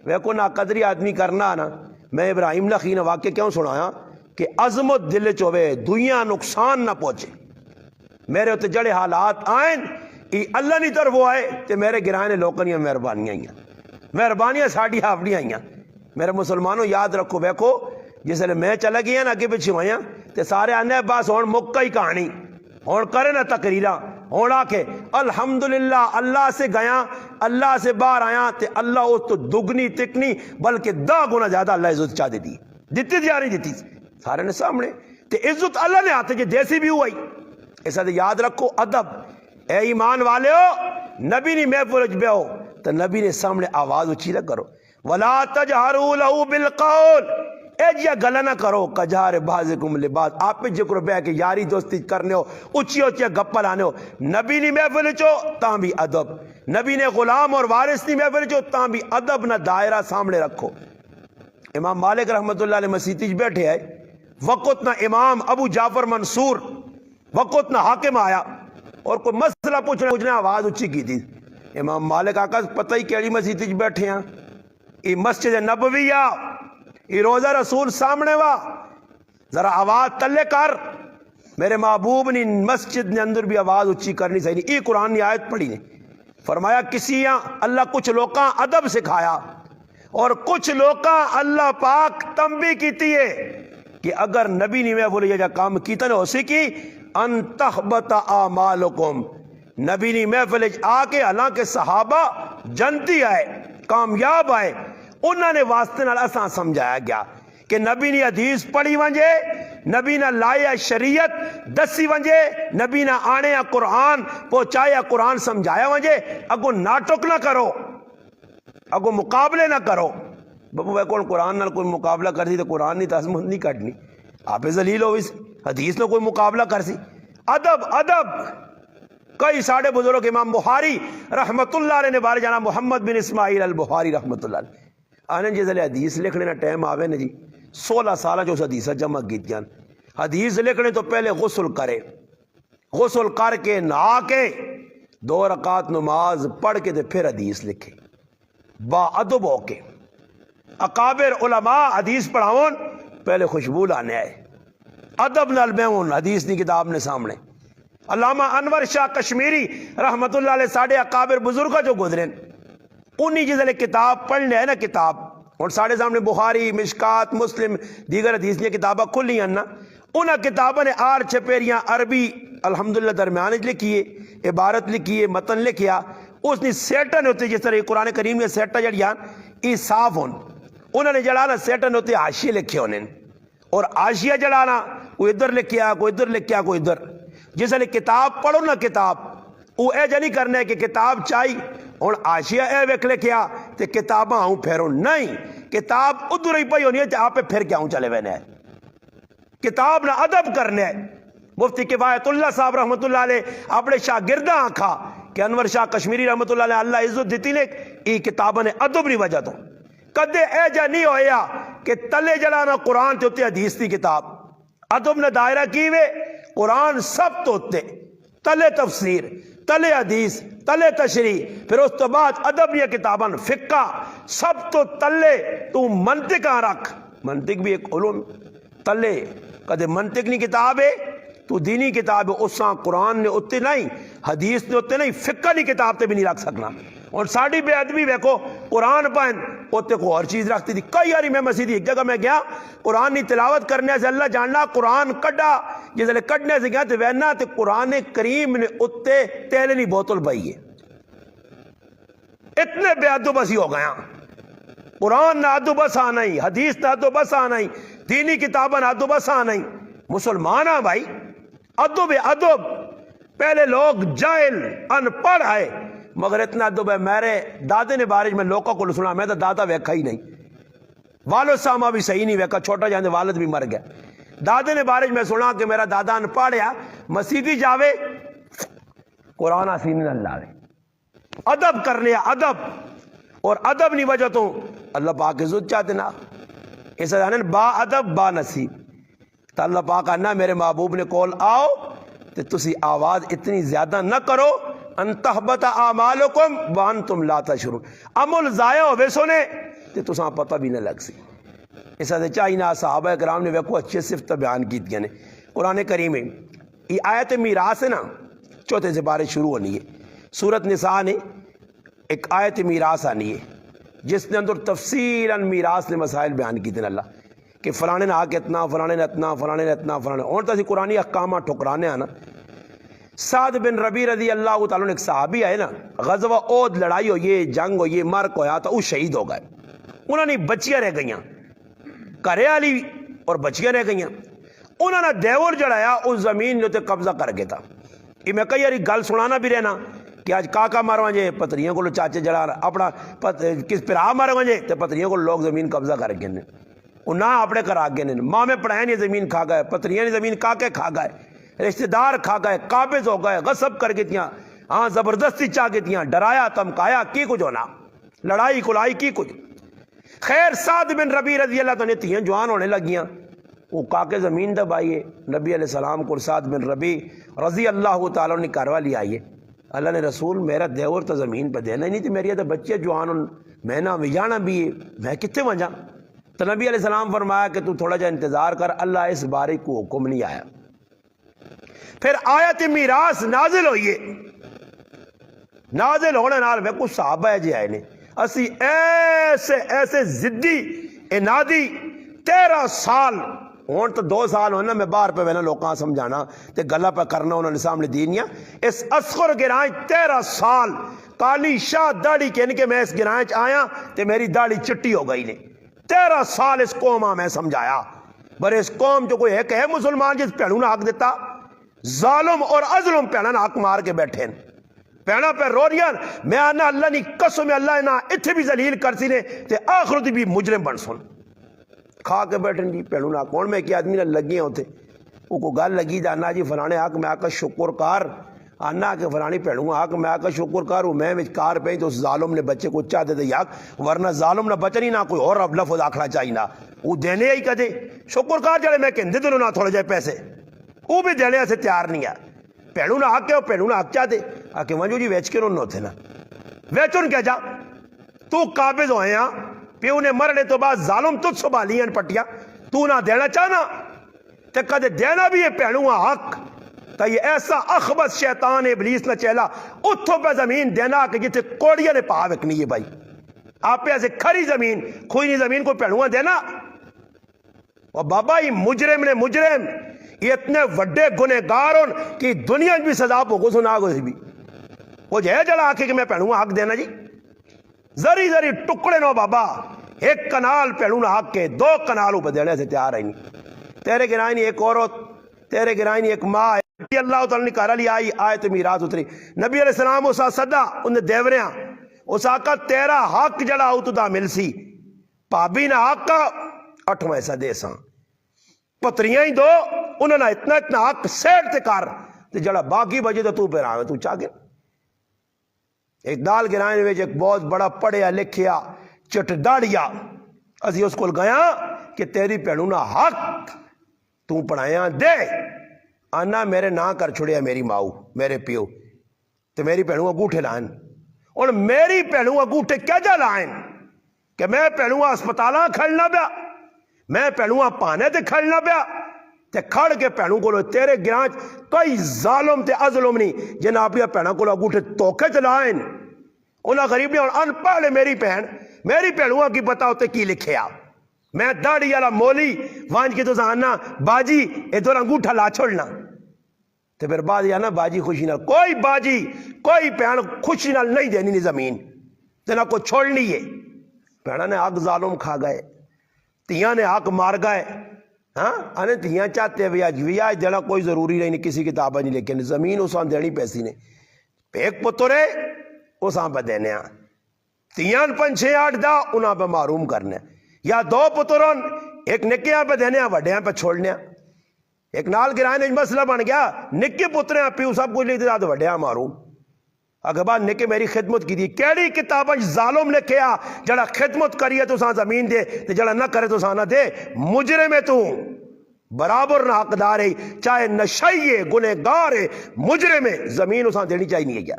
ویکو نا قدری آدمی کرنا نا. میں ابراہیم لخی نے واقعہ کیوں سنایا کہ عظمت دل چوے دنیا نقصان نہ پہنچے. میرے اتنے جڑے حالات آئیں ای اللہ نہیں طرف وہ آئے تے میرے گرانے لوگوں نے مہربانیاں ساڑھی اپنی آئیاں. میرے مسلمانوں یاد رکھو ویکو جس لئے میں چلا گیا نا اگے پچھے ہوئیاں تے سارے آنے بس ہون مکہ ہی کہانی ہون کرے نا تقریرہ ہون آکے الحمدللہ اللہ سے گیا اللہ سے باہر آیا تے اللہ اس تو دگنی تکنی بلکہ 10 گنا زیادہ اللہ عزت چاہ دیتی یا نہیں دیتی سارے نے سامنے تے عزت اللہ نے آتے جی دیسی بھی ہوئی. ایسا تے یاد رکھو ادب. اے ایمان والے ہو نبی نے محفل بے ہو تو نبی نے سامنے آواز اچھی نہ کرو. وَلَا تَجْهَرُوا لَهُ بِالْقَوْلِ اے جیا گلہ نہ کرو کجہار بعضکم لبعض. آپ پہ ذکر بے کہ یاری دوستی کرنے ہو اچھی اچھی گپا لانے ہو. نبی نے محفل چو تاں بھی ادب, نبی نے غلام اور وارث نے محفل چو تاں بھی ادب نہ دائرہ سامنے رکھو. امام مالک رحمت اللہ علیہ مسیح بیٹھے آئے وقت نہ امام ابو جعفر منصور وقت نہ حاکم آیا اور کوئی مسئلہ پوچھنے آواز اچھی کی تھی. امام مالک آقا پتہ ہی کیڑی مسجد بیٹھے ہیں, یہ مسجد نبویہ, یہ روزہ رسول سامنے وا, ذرا آواز تلے کر. میرے محبوب نے مسجد نے اندر بھی آواز اچھی کرنی چاہیے. یہ قرآن کی آیت پڑھی نے فرمایا کسی اللہ کچھ لوکاں ادب سکھایا اور کچھ لوکاں اللہ پاک تنبیہ کیتی ہے کہ اگر نبی نے میں بولے یہ کام کیتا نہ ہو سکی ان تحبط اعمالکم. نبی نے محفل آ کے حالانکہ صحابہ جنتی آئے کامیاب آئے انہوں نے واسطے نال اساں سمجھایا گیا کہ نبی نے حدیث پڑھی ونجے, نبی نے لائے شریعت دسی ونجے, نبی نے آنے قرآن پہنچایا قرآن سمجھایا ونجے. اگو ناٹک نہ کرو, اگو مقابلے نہ کرو. بابو وہ کون قرآن نال کوئی مقابلہ کر سی تو قرآن نہیں تعظمت نہیں کٹنی, آپ ذلیل ہو. اس حدیث نہ کوئی مقابلہ کر سی. ادب ادب کئی ساڑھے بزرگ امام بخاری رحمت اللہ علیہ نے بارے جانا محمد بن اسماعیل البخاری رحمت اللہ علیہ آنے جس لئے حدیث لکھنے نا ٹائم آوے نا جی 16 سالہ جو اس حدیثہ جمع گیت جان حدیث لکھنے تو پہلے غسل کرے، غسل کر کے نہا کے 2 رکعت نماز پڑھ کے تے پھر حدیث لکھے با ادب ہو کے۔ اکابر علماء حدیث پڑھاون پہلے خوشبو لانے آئے، ادب نال بیون حدیث دی کتاب نے سامنے۔ علامہ انور شاہ کشمیری رحمت اللہ علیہ ساڑھے اکابر بزرگا جو گزرے انہی جس لئے کتاب پڑھنے ہے نا کتاب اور ساڑھے سامنے بخاری مشکات مسلم دیگر حدیث نے کتابہ کھلی ہیں نا انہا کتابہ نے 8 چھپیریاں عربی الحمدللہ درمیان لکھیے، عبارت لکھیے، متن لکھیا، اس نے سیٹن ہوتے جس طرح قرآن کریم نے سیٹا جڑیاں ای صاف ہون انہوں نے جڑانا سیٹن ہوتے حاشیے لکھے ہونے اور حاشیہ جڑانا کوئی ادھر لکھیا کوئی ادھر لکھیا کوئی ادھر۔ جس لئے کتاب پڑھو نا کتاب وہ اے جا نہیں کرنا ہے کہ کتاب چاہی اور حاشیہ اے ویک لکھیا تے کتاباں ہوں پھیرو، نہیں، کتاب ادھر ہی پئی ہونی ہے تے آپ پہ پھر کیا ہوں چلے وینے ہے، کتاب نہ ادب کرنے ہے۔ مفتی کفایت اللہ صاحب رحمت اللہ علیہ اپنے شاگردہ آنکھا کہ انور شاہ کشمیری رحمت اللہ علیہ اللہ عزت دیتی نے ای کتابہ نے ادب نہیں وجہ تو کدے اے جا نہیں ہویا کہ تلے جڑانا قرآن تے ہوتے حدیث دی کتاب ادب نے دائرہ کیوے قرآن سب تو ہوتے تلے تفسیر تلے حدیث تلے تشریح پھر اس تو بعد ادب یہ کتاباں فقہ سب تو تلے تو منطق رکھ، منطق بھی ایک علوم تلے کدے منطق نہیں کتاب ہے تو دینی کتاب ہے اساں قرآن نے اتے نہیں حدیث نے اتے نہیں فقہ نہیں کتاب تے بھی نہیں رکھ سکنا۔ اور ساڑھی بے ادبی ویکو قرآن پائن اتے کو اور چیز رکھتی تھی۔ کئی یاری میں مسیدی ایک جگہ میں گیا قرآن نہیں تلاوت کرنے سے اللہ جاننا قرآن کڈا جس لئے کڈنے سے گیا تو وینا تو قرآن کریم نے اتے تیلے نہیں بوتل بائی ہے، اتنے بے ادب بسی ہو گیا۔ قرآن نہ ادب بس آنا ہی، حدیث نہ ادب بس آنا ہی، دینی کتابہ نہ ادب بس آنا ہی۔ مسلمان ہیں بھائی ادب ادب، پہلے لوگ جاہل ان پڑھ آئے مگر اتنا ادب ہے۔ میرے دادے نے بارش میں لوگوں کو سنا میں تو دادا ویکھا ہی نہیں، والد سامہ بھی صحیح نہیں ویکھا، چھوٹا جاندے والد بھی مر گیا۔ دادے نے بارش میں سنا کہ میرا دادا ان پڑھیا مسیدی جاوے قرآن آسین نہ لاوے، ادب کرنے ادب، اور ادب نہیں وجہ تو اللہ پاک عزت چاہتے نا اس ادب با ادب با نصیب۔ تو اللہ پاک آنا میرے محبوب نے کول آؤ تو تسی آواز اتنی زیادہ نہ کرو ان تحبط اعمالکم وانتم لا تشعرون، عمل ضائع ہوئے سونے تو تساں پتہ بھی نہ لگ سی۔ اس حد چاہینا صحابہ کرام نے ویکو اچھے صفت بیان کی تھی قرآن کریم میں یہ آیت میراث ہے نا چوتھے سے بارے شروع ہونی ہے۔ سورت نساء نے ایک آیت میراث آنی ہے جس نے اندر تفصیلاً میراث نے مسائل بیان کی تھے اللہ کہ فلانے نے آکے اتنا فلانے نے اتنا فلانے نے اتنا فلانے اور تاسی قرآنی احکامہ ٹھکرانے آنا۔ سعد بن ربی رضی اللہ تعالیٰ نے ایک صحابی آئے نا غزوہ احد لڑائی ہو یہ جنگ ہو یہ مرک ہویا تو وہ شہید ہو گئے، انہوں نے بچیاں رہ گئیاں کرے والی اور بچیاں رہ گئیاں، انہوں نے دیور جڑایا اس زمین جو تے قبضہ کر گیا تھا۔ یہ میں کئی یاری گل سنانا بھی رہنا کہ آج کاکا مارواں جے پتریاں کو چاچے جڑا اپنا کس پرا مارواں جے تے پتریاں کو لوگ زمین قبضہ کر گئے نے وہ نہ اپنے کر آگے نے ماں میں پڑھائیں نے زمین کھا گئے، پتریاں نے زمین کھا کے کھا گئے، رشتہ دار کھا گئے، قابض ہو گئے، غصب کر کے تیاں ہاں زبردستی چاہ کے تیاں ڈرایا تمکایا کی کچھ ہونا لڑائی کلائی کی کچھ۔ خیر سعد بن ربی رضی اللہ تعالیٰ نے تیاں جوان ہونے لگیاں وہ کاکے زمین دبائیے نبی علیہ السلام کو سعد بن ربی رضی اللہ تعالیٰ نے کاروا لی آئیے اللہ نے رسول میرا دیور تو زمین پہ دینا ہی نہیں تو میری تو بچے جوان میں نہ وجانا بھی ہے میں کتنے وجہ تو نبی علیہ السلام فرمایا کہ تو تھوڑا جا انتظار کر اللہ اس بارے کو حکم نہیں آیا۔ پھر آیت میراث نازل ہوئیے، نازل ہونے نال میں کچھ صحابہ جی آئے نے اسی ایسے ایسے ضدی انادی 13 سال ہون تو 2 سال ہونا میں باہر پہ وینا لوکاں سمجھانا تے گلہ پہ کرنا انہوں نے سامنے دینیا اس اصغر گرائیں 13 سال کالی شاہ داڑھی کہنے کہ میں اس گرائیں آیا تے میری داڑھی چٹی ہو گئی نے 13 سال اس قوم میں سمجھایا برے اس قوم جو کوئی ہے مسلمان جس پیڑوں نے حق دیتا ظالم اور ازلم پیڑا نہ حق مار کے بیٹھے پیڑا پہ رو رہی میں آنا اللہ نہیں قسم اللہ نہ اتھے بھی ذلیل کر سی نے تے آخرت بھی مجرم بن سن کھا کے بیٹھیں جی پیڑوں نہ کون میں کہ آدمی نہ لگی ہوتے وہ کو گل لگی جانا جی فلانے حق میں آکا شکر کار آنا کہ فلانی پہنوں آ کہ میں آ شکر کروں میں کار پہ تو اس ظالم نے بچے کو چاہ دے دے یاک ورنہ ظالم نہ بچنی نہ کوئی اور اب لفظ آکھنا چاہیے نہ وہ دینے ہی کدے شکر کار جڑے میں کہندے دنوں نہ تھوڑے جائے پیسے وہ بھی دینے سے تیار نہیں ہے پہنوں نہ آکے وہ پہنوں نہ آک چاہ دے آکے ونجو جی ویچ کے انہوں نہ تھے نا ویچن کیا جا تو قابض ہوئے ہیں پیو نے مرنے تو بعد ظالم تجھ سنبھالی ہیں پٹیاں تو نہ دینا چاہنا تے کدے دینا بھی ہے پہنوں حق تا یہ ایسا اخبث شیطان ابلیس نہ چہلا اتھو پہ زمین دینا کہ جتے کوڑیاں نے پاہ وکنی ہے بھائی آپ پہ ایسے کھری زمین کھوئنی زمین کو پہنوں دینا اور بابا یہ مجرم نے مجرم یہ اتنے وڈے گنہگار کہ دنیا بھی سزا پوکو سنا گو سی بھی وہ جے جڑا آکے کہ میں پہنوں حق دینا جی زری زری ٹکڑے نو بابا ایک کنال پہنوں حق کے 2 کنالوں پہ دینے سے تیار ہے نہیں تیرے گرائنی ایک عورت تیرے گرائنی ایک ماں اللہ تعالیٰ نے کہا لی آئی آیت میراث اتری نبی علیہ السلام اسا صدا انہیں دیوریاں اس آقا تیرا حق جڑا ہو تو دا مل سی پابی نہ حق کا 8واں حصہ دے ساں پتریاں ہی دو انہوں نے اتنا حق سیٹ تے کار تے جڑا باقی بجے تو پہ رہا ہے تو چاہ گئے ایک دال گرائن میں ایک بہت بڑا پڑھیا لکھیا چٹ داڑیا اسی اس کو گیا کہ تیری پہنوں نہ حق تو پڑھائیاں دے آنا میرے نہ کر چھڑیا میری ماؤ میرے پیو تو میری پہنوں انگوٹھے لائن اور میری پہنوں انگوٹھے کیا جا لائن کہ میں پہنوں اسپتالاں کھڑنا پیا میں پہنوں پانے تے کھڑنا پیا تے کھڑ کے پہنوں کو لو تیرے گرانچ کوئی ظالم تے ازلم نہیں جن آپ یہ پہنوں کو لو انگوٹھے توکے چلائن انہاں غریب نے ان پہلے میری پہنوں کی پتا ہوتے کی لکھے آپ میں داڑی والا مولی وانج کی تو ساننا باجی ادھر انگوٹھا لا چھوڑنا تو پھر بعد یا نا باجی خوشی نال کوئی باجی کوئی پہن خوشی نال نہیں دینی نہیں زمین تے نہ کوئی چھوڑنی ہے پہنا نے حق ظالم کھا گئے تیاں نے حق مار گئے ہاں انے تیاں چاہتے ویاج دینا کوئی ضروری نہیں کسی کتابہ نہیں لیکن زمین اساں دینی پیسی نے ایک پترے اساں پہ دینے ہیں تیاں 5 6 8 دا انہاں پہ معروم کرنے یا 2 پترون ایک نکیاں پہ دینے ہیں وڈیاں پہ چھوڑنے ہیں ایک نال گرائن ایک مسئلہ بن گیا نکے پترے ہیں پیو سب کچھ لکھتے تھا وڈیاں معروم اگر بعد نکے میری خدمت کی دی کیڑی کتابہ ظالم نے کیا جڑا خدمت کریے تو ساں زمین دے تے جڑا نہ کرے تو ساں نہ دے مجرم ہے تو برابر نہ حقدار ہے چاہے نشائیے گنہگار ہے مجرم ہے زمین اساں دینی چاہیے نہیں ہے کیا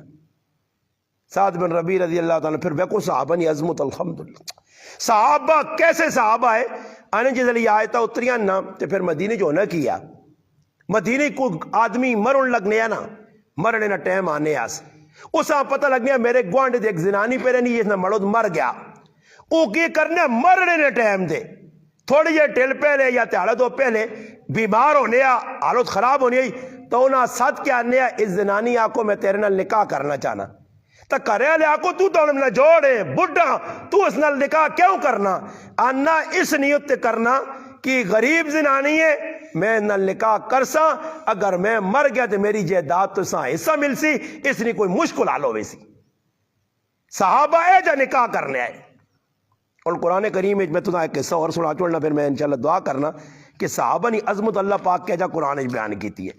سعد بن ربیع رضی اللہ تعالیٰ پھر بیکو صحابہ نی عظمت الحمدللہ صحابہ کیسے صحابہ ہے آنے جس لئے آیتا اتریاں نا تے پھر مدینہ جو نہ کیا مدینہ کو آدمی مرن لگنے یا نا مرنے نا ٹیم آنے آس اسا پتہ لگنے میرے گوانڈ دے ایک زنانی پہ رہنی جس نے مرد مر گیا او کی کرنے مرنے نا ٹیم دے تھوڑی یہ ٹیل پہلے یا تیارہ دو پہلے بیمار ہونے یا حالت خراب ہونے تو انہا ساتھ کیا آنے اس زنانی آکو میں تیرے نال نکاح کرنا چاہنا تا کرے لے آکو تو تو نہ جوڑے بڑھا تو اس نال نکاح کیوں کرنا آنا اس نیت تے کرنا کہ غریب زنانی ہے میں نال نکاح کرسا اگر میں مر گیا تو میری جائیداد تو ساں حصہ مل سی اس نے کوئی مشکل حال ہوئے سی صحابہ اے جا نکاح کرنے آئے اور قرآن کریم میں تو ایک قصہ اور سنا چھوڑنا پھر میں انشاءاللہ دعا کرنا کہ صحابہ نے عظمت اللہ پاک کیا جا قرآن بیان کیتی ہے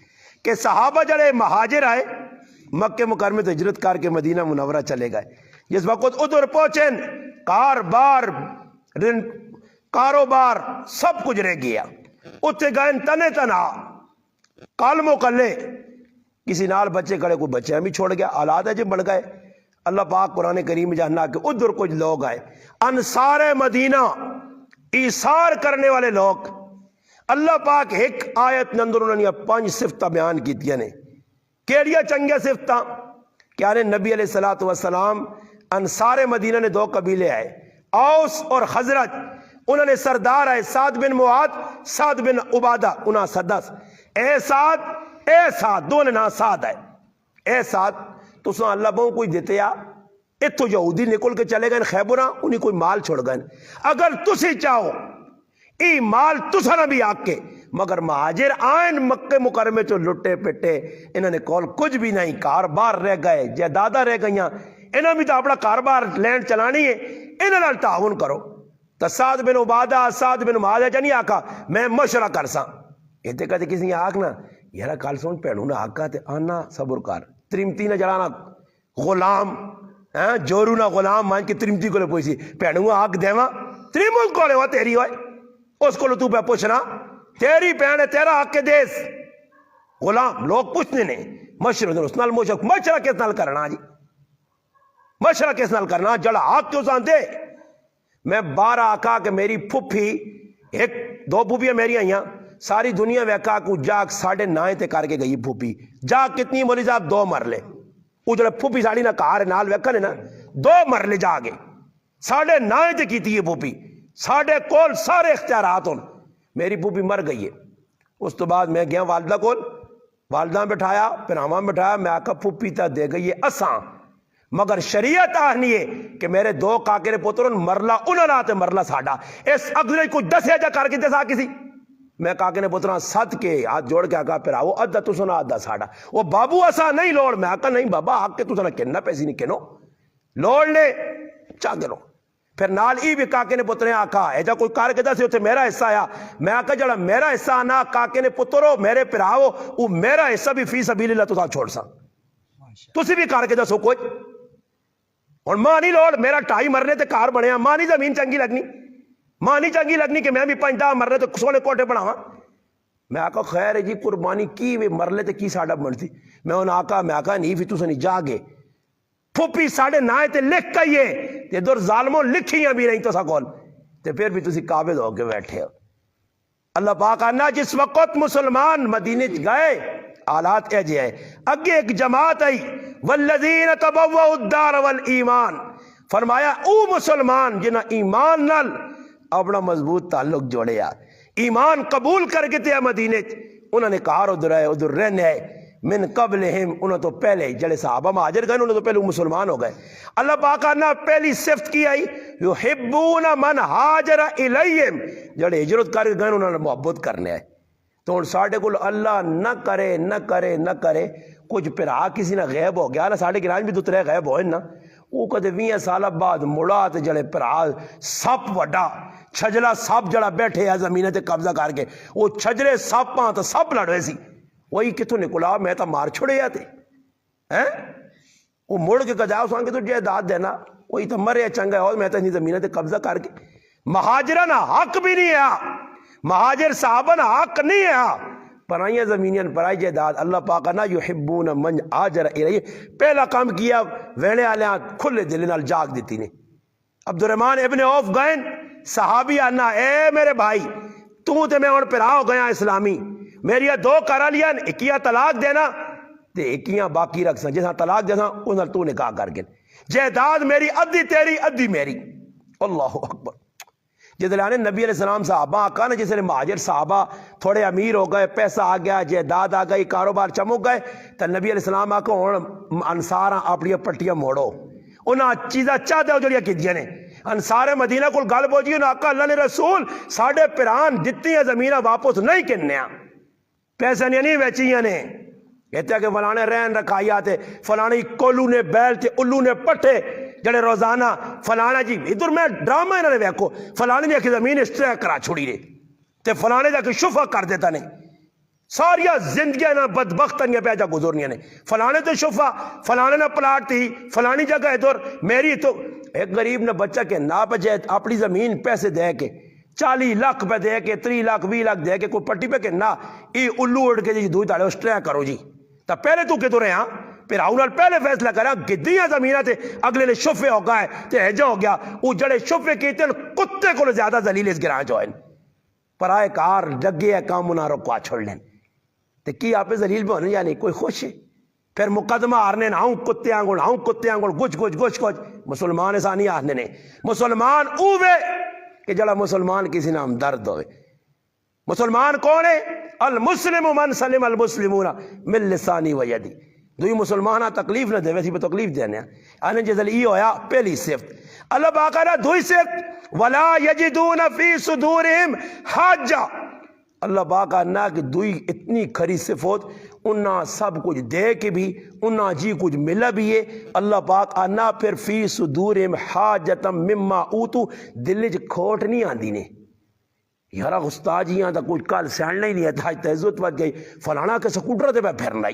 کہ صحابہ جڑے مہاجر آئے مکہ مکرمہ تو ہجرت کر کے مدینہ منورہ چلے گئے جس وقت ادھر پہنچیں کاروبار سب کچھ رہ گیا اتنے گئے تنے تنا کالموں کلے کسی نال بچے کڑے کوئی بچے ہمیں چھوڑ گیا اولاد ہے جب بڑھ گئے اللہ پاک قرآن کریم جہنا کہ ادھر کچھ لوگ آئے انصار مدینہ ایثار کرنے والے لوگ اللہ پاک ایک آیت نندر انہوں نے 5 صفتہ بیان کی تھی نے کیڑیا چنگیا صفتہ کیا نے نبی علیہ السلام انصار مدینہ نے 2 قبیلے آئے اوس اور خزرج انہوں نے سردار آئے سعد بن معاذ سعد بن عبادہ انہاں صدس اے سعد دو نے نا سعد آئے اے سعد تو سن اللہ بہوں کوئی دیتے آ اتھو یہودی نکل کے چلے گئے خیبرہ انہیں کوئی مال چھوڑ گئے اگر تسی چاہو ای مال تسا نہ بھی آگ کے مگر مہاجر آئین مکہ مکرمہ چو لٹے پٹے انہوں نے کول کچھ بھی نہیں کاربار رہ گئے جائیدادہ رہ گئیاں انہوں بھی تو اپنا کاربار لینڈ چلانی ہے انہوں نے تعاون کرو تو سعد بن عبادہ سعد بن معاذ جانی آکا میں مشورہ کرساں یہ تے کہتے کسی آگ نا یارا کال سون پہنوں نا آکا تے آنا صبر کر ترمتی نہ جڑانا غلام جورو نہ غلام مان کے ترمتی کو پوچھ سی بھینوں آگ دیواں ترمت کو ہوا تیری ہوئے اس کو تو پہ پوچھنا تیری بہن ہے تیرا حق کے دیس غلام لوگ پوچھنے نے مشورہ اس نال مشورہ کس نال کرنا جی مشورہ کس نال کرنا جڑا حق کیوں سان دے میں 12 آقا کہ میری پھپھی ایک 2 پھپھیاں میری آئیاں ساری دنیا ویکا کو جاگ 9:30 تے کر کے گئی پھپھی جاگ کتنی مولی صاحب 2 مرلے وہ جڑا پھپھی ساڑی نہ کار نال ویکا نے نا 2 مرلے جاگے 9:30 تے کیتی ہے پھپھی ساڑھے کول سارے اختیارات ہوں میری پھپھی مر گئی ہے اس تو بعد میں گیا والدہ کول والدہ بٹھایا پھر ہماں بٹھایا میں آکا پھپھی تا دے گئی ہے اساں مگر شریعت آہنی ہے کہ میرے 2 کاکرے پترون مرلا انہوں نے آتے مرلا ساڑھا اس اگلے کچھ 10 جا کر کے جیسا کسی میں کاکرے پتران صد کے ہاتھ جوڑ کے آکا پھر آؤ ادھا تو سنا ادھا ساڑھا وہ بابو اسا نہیں لوڑ میں آکا نہیں بابا آگ کے تو سنا کننا پیسی نہیں کنو لوڑ لے چاہ گلو پھر نال ای بھی کاکے نے پترے آکا ہے جا کوئی کار کے دا سے ہوتے میرا حصہ آیا میں آکا جڑا میرا حصہ آنا کاکے نے پترو میرے پراؤ وہ میرا حصہ بھی فی سبیل اللہ تو چھوڑ سا تسی بھی کار کے دا سو کوئی اور ماں نہیں لوڑ میرا 2.5 مرنے تے کار بنیا ماں نہیں زمین چنگی لگنی ماں نہیں چنگی لگنی کہ میں بھی 5 مرنے تے سونے کوٹے بناواں میں آکا خیر ہے جی قربانی کی وے مرلے تے کی ساڑا بنتی میں ان آکا نہیں بھی تو سنی جاگے پھوپی 9:30 تے لکھ کئیے تے دور ظالموں لکھیاں بھی نہیں تو سا کول تے پھر بھی تسی قابل ہو کے بیٹھے ہو اللہ پاک آنا جس وقت مسلمان مدینے گئے آلات ایجے ہے اگے ایک جماعت آئی والذین تبوؤوا الدار والایمان فرمایا او مسلمان جنہ ایمان نال اپنا مضبوط تعلق جوڑے ایمان قبول کر کے تے مدینے انہوں نے کہا ادھر ہے ادھر رہنے ہے من قبلہم انہوں تو پہلے جڑے صحابہ مہاجر گئے انہوں تو پہلے مسلمان ہو گئے اللہ پاک نے پہلی صفت کی آئی یحبون من ہاجر الیہم جڑے ہجرت کر کے گئے انہوں نے محبت کرنے آئے تو ان ساڑھے کو اللہ نہ کرے نہ کرے نہ کرے کچھ پھر کسی نہ غیب ہو گیا نا ساڑھے گران بھی 2-3 غیب ہوئے نا وہ کدے 20 سال بعد مڑا تے جڑے پھر سپ وڈا چھجلا سپ جڑا بیٹھے ہے زمین تے قبضہ کر کے وہ چھجرے سپاں تو سپ لڑ رہے سی وہی کتوں نکلا میں تو مار چھوڑے جاتے ہیں وہ مڑ کے کجاؤ سوان کے تو جائیداد دینا وہی تو مرے چنگا ہے میں تو نہیں زمین تے قبضہ کر کے مہاجرہ نہ حق بھی نہیں ہے مہاجر صحابہ نہ حق نہیں ہے پرائیاں زمینین پرائی جائیداد اللہ پاک نہ یحبون من آجر الیہ پہلا کام کیا وینے آلیاں کھلے دل نال جاگ دیتی نے عبد الرحمن ابن عوف گئن صحابی آنا اے میرے بھائی تو تے میں اور پھر ہو گیا اسلامی میری 2 کرا لیا ایکیاں طلاق دینا تے ایکیاں باقی رکھ سا جیسا طلاق دینا انہاں تو نکاح کر کے جائیداد میری ادھی تیری ادھی میری اللہ اکبر جس لانے نبی علیہ السلام صحابہ آقا نا جس نے مہاجر صحابہ تھوڑے امیر ہو گئے پیسہ آ گیا جائیداد آ گئی کاروبار چمک گئے تو نبی علیہ السلام آقا انصاراں اپنی پٹیاں موڑو انہاں چیزاں چاہ دے جڑیاں کیتیاں نے انصار مدینہ کو گل پہنچی انہاں آقا اللہ نے رسول ساڑھے پران جتنی زمینہ واپس نہیں کنیا پیسے نہیں ویچیاں نے کہتے ہیں کہ فلانے رہن رکھائی آتے فلانے کولو نے بیل تے الو نے پٹھے جڑے روزانہ فلانا جی ادھر میں ڈرامہ انہوں نے ویکو فلانے جا کی زمین اس طرح کرا چھوڑی رہے تے فلانے جا کی شفا کر دیتا نے ساریا زندگیاں نا بدبختنیاں پہ جا گزرنیاں نے فلانے تو شفا فلانے نا پلاٹ تھی فلانی جگہ ادھر میری تو ایک غریب نے بچہ کے نا بجے اپنی زمین پیسے دے کے 40 لاکھ پہ دے کے 3 لاکھ 20 لاکھ دے کے کوئی پٹی پہ کہ نا ای الو اڑ کے جی دوئی تاڑے اس طرح کرو جی تا پہلے تو کتو رہے ہاں پھر آؤنال پہلے فیصلہ کرا گدیاں زمینہ تے اگلے لے شفے ہو گئے تے ہجا ہو گیا وہ جڑے شفے کیتے ہیں کتے کو زیادہ ذلیل اس گران جو ہیں پر آئے کار لگے ہے کام انہاں رکوا چھوڑ لیں تے کی آپ ذلیل بھی ہونے یعنی کوئی خوش ہے پھر مقدمہ آرنے نا ہوں کتے آنگوڑ گچ مسلمان ایسا نہیں آرنے نے مسلمان اوے کہ جڑا مسلمان کسی نام درد ہوئے مسلمان کون ہے المسلم من سلم المسلمون من لسانی و یدی دوئی مسلمانہ تکلیف نہ دے ویسی پہ تکلیف دینے آنے جزل ای ہویا پہلی صفت اللہ باقارہ دوئی صفت ولا یجدون فی صدورہم حاجہ اللہ باقارہ کہ دوئی اتنی کھری صفت انہاں سب کچھ دے کے بھی انہاں جی کچھ ملا بھی ہے اللہ پاک آنا پھر فی صدورہم حاجتم مما اوتو دلج کھوٹ نہیں آن دینے یارا استاجیاں تا کچھ کل سینڈنا ہی نہیں ہے تھا تہذت وقت گئی فلانا کے سکوٹر دے پہ پھرنا ہی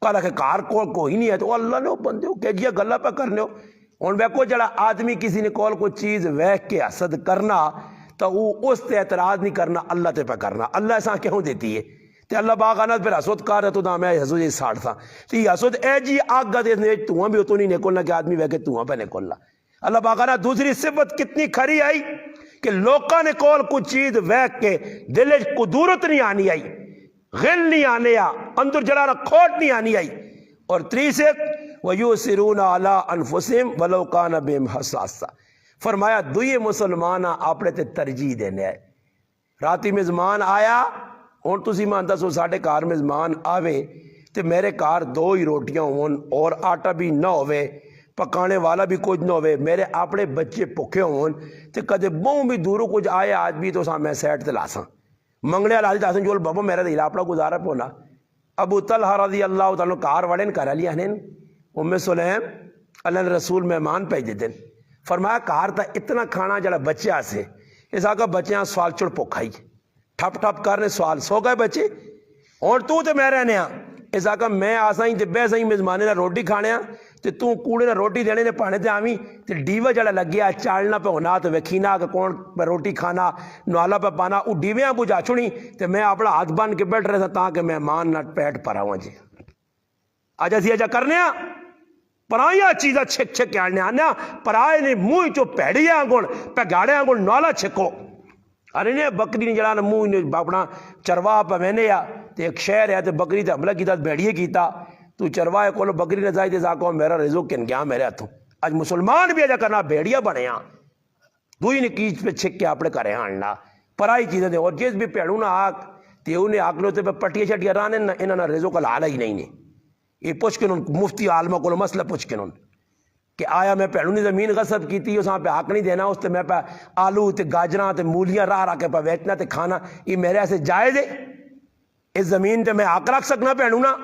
کہا کہ کار کوئی نہیں ہے تو اللہ نے بندے ہو کہ جی گلا پہ کرنے ہو ہوں ویکو جڑا آدمی کسی نے کول کوئی چیز ویکھ کے حسد کرنا تو وہ اس تے اعتراض نہیں کرنا اللہ تے پہ کرنا اللہ ایسا کیوں دیتی ہے تے اللہ باغانا پھر حسد کر تو نہ میں حسد ساڑ تھا تو یہ حسد اے جی آگ دے تواں بھی تو نہیں نکلنا کہ آدمی ویکھے تواں پہ نکلنا اللہ باغانا دوسری صفت کتنی کھری آئی کہ لوکاں نے کول کوئی چیز ویکھ کے دل وچ قدورت نہیں آنی آئی غل نہیں آنے آ اندر جلانا کھوٹ نہیں آنی آئی اور تیسرے وَيُؤْثِرُونَ عَلَىٰ أَنفُسِهِمْ وَلَوْ كَانَ بِهِمْ خَصَاصَةٌ فرمایا دوئے مسلمان اپنے تے ترجیح دینے ہے راتی مزمان آیا ہوں تسی مان دسو ساڈے گھر مزمان آوے تے میرے گھر 2 ہی روٹیاں ہون اور آٹا بھی نہ ہوئے پکانے والا بھی کچھ نہ ہوئے میرے اپنے بچے بھوکے ہون تے کدے بہوں بھی دوروں کچھ آئے آج بھی تو میں سیٹ تے لاساں منگنے والا آدمی تاسن جول بابا میرا دل اپنا گزارا پونا ابو طلحہ رضی اللہ تعالیٰ کار وڑن کر لیا ہنن ام سلیم اللہ نے رسول مہمان بھیج دیتے فرمایا کار تا اتنا کھانا جڑا بچے سے اس آگا بچیاں سوال چڑ پوکھائی ٹھپ ٹھپ کرنے سوال سو گئے بچے اور تو تے میں رہنے ہاں اس آگا میں آسا ہی تے بے سہی مزمانے نہ روٹی کھانے ہاں تے تو کوڑے نہ روٹی دینے نے پانے تے آویں تے ڈیوہ جڑا لگیا چالنا پہ ہونا تو وکھینا کہ کون پہ روٹی کھانا نوالا پہ پانا وہ ڈیویاں بجھا چھڑی تے میں اپنا ہاتھ بن کے بیٹھ رہے تھا تاکہ مہمان نہ پیٹ پڑا ہوا جی آجا سی آجا کرنے ہاں پرائیاں چیزاں چھک چھک کے آنے آنے پرائے نے موئی چو پیڑی آنگون پہ گاڑے آنگون نوالا چھکو ارے نے بکری نے جڑا موئی نے اپنا چرواہ پہ میں نے یا تے ایک شہر ہے تے بکری تے حملہ کیتا بیڑیے کیتا تو چرواہ کولو بکری نے جائے تے زاکو میرا رزق کن گیا میرے ہاتھوں اج مسلمان بھی اجا کرنا بیڑیا بنے ہاں دوئی نے کیچ پہ چھک کے اپنے کرے ہاں پرائی چیزیں دے اور جس بھی پیڑوں نہ آگ تے انہیں آگ لوتے پہ پٹیا شٹیا رانے نہ انہاں نہ رزق العالی ہی نہیں نے یہ پوچھ کے مفتی عالمہ کو مسئلہ پوچھ کے کہ آیا میں پیڑوں نے زمین غصب کی تھی اس پہ حق نہیں دینا اس تے میں پہ آلو تے گاجراں تے مولیاں راہ راہ کے پہ ویچنا تے کھانا یہ میرے ایسے جائز ہے اس زمین تے میں حق رکھ سکنا پیڑوں نا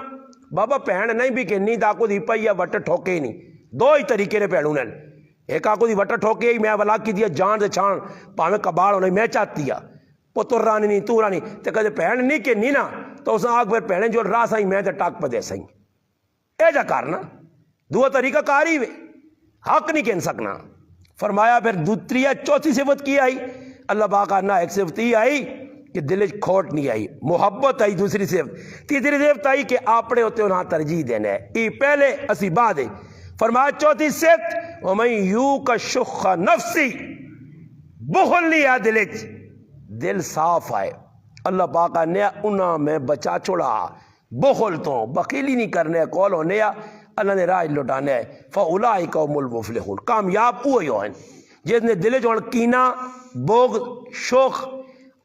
بابا پہن نہیں بھی کہ نہیں تاکو دی پئی یا وٹ ٹھوکے ہی نہیں 2 ہی طریقے نے پیڑوں نے ایک آکو دی وٹ ٹھوکے ہی میں ولا کی دیا جان دے چھان پاویں کباڑ ہونے میں چاہتی ہے پتر رانی نہیں تو رانی تے کدے پہن نہیں کہ نہیں نا تو اس آگ پھر پہنے جو راہ سائیں میں تے ٹاک پہ دے سائیں اے جا کرنا 2 طریقہ کاری ہوئے حق نہیں کہن سکنا فرمایا پھر دوسری چوتھی صفت کی آئی اللہ باقا نہ ایک صفت ہی آئی کہ دل کھوٹ نہیں آئی محبت آئی دوسری صفت تیسری صفت آئی کہ اپنے ہوتے انہاں ترجیح دینا ہے ای پہلے اسی بعد فرمایا چوتھی صفت ومن یوق شح نفسی بخل نہیں آئے دل صاف آئے اللہ پاکا نے انہاں میں بچا چھوڑا بخل تو بخیلی نہیں کرنے کول ہونے اللہ نے راہ لٹانے فاولئک هم المفلحون کامیاب ہوئے ہو ہیں جس نے دل جوڑ کینا بوگ شوق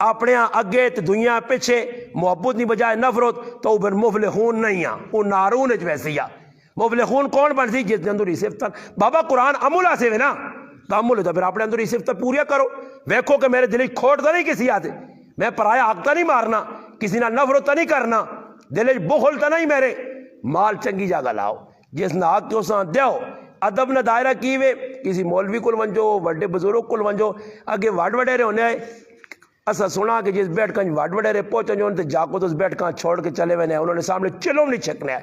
اپنے اگے تو دنیا پیچھے محبت نہیں بجائے نفرت تو وہ پھر مفلحون نہیں ہاں وہ نارون ہے ویسی مفلحون کون بن سی جس نے اندر یہ صفت بابا قرآن عمل آسے ہوئے نا تو عمل ہے تو پھر اپنے اندر یہ صفت پوریا کرو ویکھو کہ میرے دل کھوٹ تو نہیں کسی آتے میں پرایا حق تو نہیں مارنا کسی نہ نفرت تو نہیں کرنا دل بخل تو نہیں میرے مال چنگی جگہ لاؤ جس نہ حق کے اساں دیو ادب نہ دائرہ کیوے کسی مولوی کل ونجو وڈے بزرگ کل ونجو اگے وڈ وڈے رہے ہونے آئے اسا سنا کہ جس بیٹھ کن وڈ وڈے رہے پہنچے جو انتے جاکو تو اس بیٹھ کن چھوڑ کے چلے ہوئے انہوں نے سامنے چلو نہیں چھکنے ہے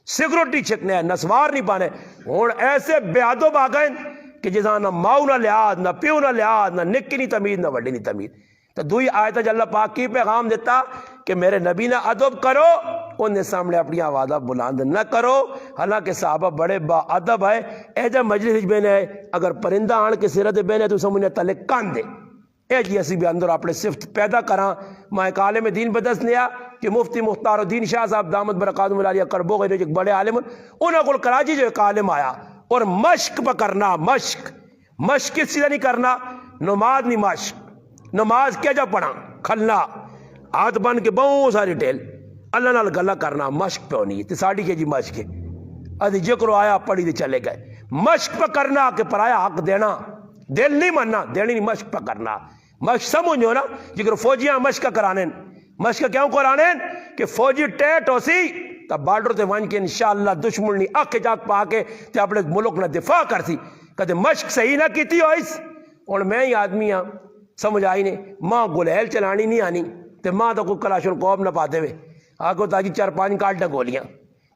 سگریٹ نہیں چھکنے ہے نسوار نہیں پانے اور ایسے بے ادب آگئے کہ جساں نہ ماؤ نہ لحاظ نہ پیو نہ لحاظ نہ نکی نہیں تمید نہ وڈی نہیں تمید تو دوئی آیت اللہ پاک کی پیغام دیتا کہ میرے نبی نہ ادب کرو انہیں سامنے اپنی آوازہ بلند نہ کرو حالانکہ صحابہ بڑے با ادب ہے اے جب مجلس بینے ہے اگر پرندہ آن کے سرت بینے تو سمجھنے تلے کان دے اے جی اسی بھی اندر اپنے صفت پیدا کران میں ایک عالم دین بدس لیا کہ مفتی مختار الدین شاہ صاحب دامت برکاتہم العالیہ کربو گئے جو ایک بڑے عالم انہوں کو کراچی جو ایک عالم آیا اور مشق پہ کرنا مشق کس چیزیں نہیں کرنا نماز نہیں مشق نماز کیا جا پڑھا کھلنا ہاتھ بن کے بہت ساری ٹیل اللہ نال گلا کرنا مشق پہ ہونی ہے ساڑی کے جی مشق ہے ادھی جکر آیا پڑھی دے چلے گئے مشق پہ کرنا کہ پرایا حق دینا دل نہیں مننا دینی نہیں مشق پہ کرنا مشق سمجھو نا جکر فوجیاں مشق کرانے مشق کیوں کرانے کہ فوجی ٹیٹ ہو سی تا بارڈر تے وان کے انشاءاللہ دشمن نہیں آکے جاک پا کے تے اپنے ملک نہ دفاع کر سی کہتے مشق صحیح نہ کیتی ہو اس اور میں ہی آدمی ہاں سمجھ آئی نہیں ماں گلیل چلانی نہیں آنی تے ماں تو کوئی کلاشن کوب نہ پاتے ہوئے آگو تاجی 4-5 کالٹا گولیاں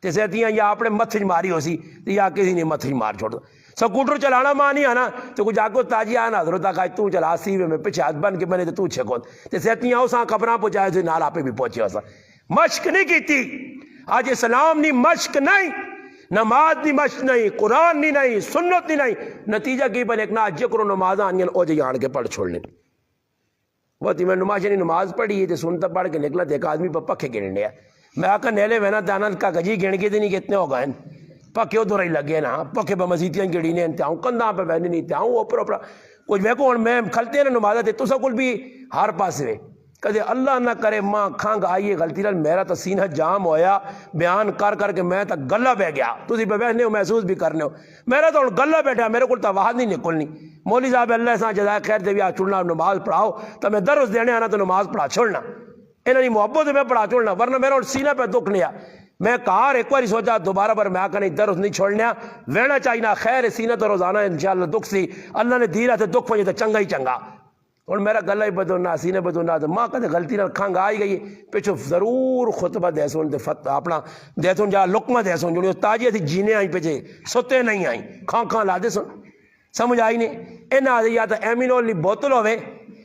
تے سیتیاں یا اپنے متھج ماری ہو سی یا کسی نے متھج مار چھوڑ دو. سکوٹر چلانا ماں نہیں آنا تو کچھ آگو تاجی آنا حضرت آقا تو چلا سیوے میں پیچھے ہاتھ بن کے بنے تو چھکو تے سیتیاں اساں قبراں پہنچائے سے نال آپے بھی پہنچے اساں مشق نہیں کیتی. آج اسلام نہیں مشق نہیں, نماز نہیں مشق نہیں, قرآن نہیں سنت نہیں. نتیجہ کی بنے ایک نا جکر نماز آنیاں او جی آن کے پڑھ چھوڑنے. وہ تھی میں نماز پڑھی ہے سنتا پڑھ کے نکلا دیکھا آدمی پہ پکھے گرن لیا. میں آکا نیلے وینا دانا کا گجی گرن کے نہیں کتنے ہو گئے پکھے ادھر ہی لگے نا پکھے پہ مزیدیاں گڑی نے انتہاؤں کندھاں پہ بہنے نہیں تہاؤں اوپر اوپر کچھ ویکو میں کھلتے ہیں نا نمازہ تے تو سا کل بھی ہر پاس ہوئے کدے اللہ نہ کرے ماں کھانگ آئیے غلطی لال میرا تو سینہ جام ہویا بیان کر کے میں تک گلہ بہ گیا تسی پہ بہنے ہو محسوس بھی کرنے ہو میرا تو گلہ بیٹھا میرے کو تو واحد نہیں نکلنی. مولوی صاحب اللہ سان جزائے خیر دے بھی آ چھوڑنا نماز پڑھاؤ تو میں درس دینے آنا تو نماز پڑھا چھوڑنا انہوں نے محبت میں پڑھا چھوڑنا ورنہ میرا سینہ پہ دکھ لیا. میں کار ایک باری سوچا دوبارہ پر میں آکا نہیں درس نہیں چھوڑنا وینا چاہینا خیر سینہ تو روزانہ انشاءاللہ دکھ سی اللہ نے دیرہ تے دکھ پہنچے تو چنگا ہی چنگا اور میرا گلہ ہی بدونا سینے بدونا تو ماں کہتے غلطی نہ کھانگ آئی گئی پیچھو ضرور خطبہ دے سون تے اپنا دے سون جا لقمہ دے سون جو تاجی تھی جینے آئیں پیچھے ستے نہیں آئیں کھان لا دے سون سمجھ آئی نہیں. اینا یا تو ایمینو لی بوتل ہوئے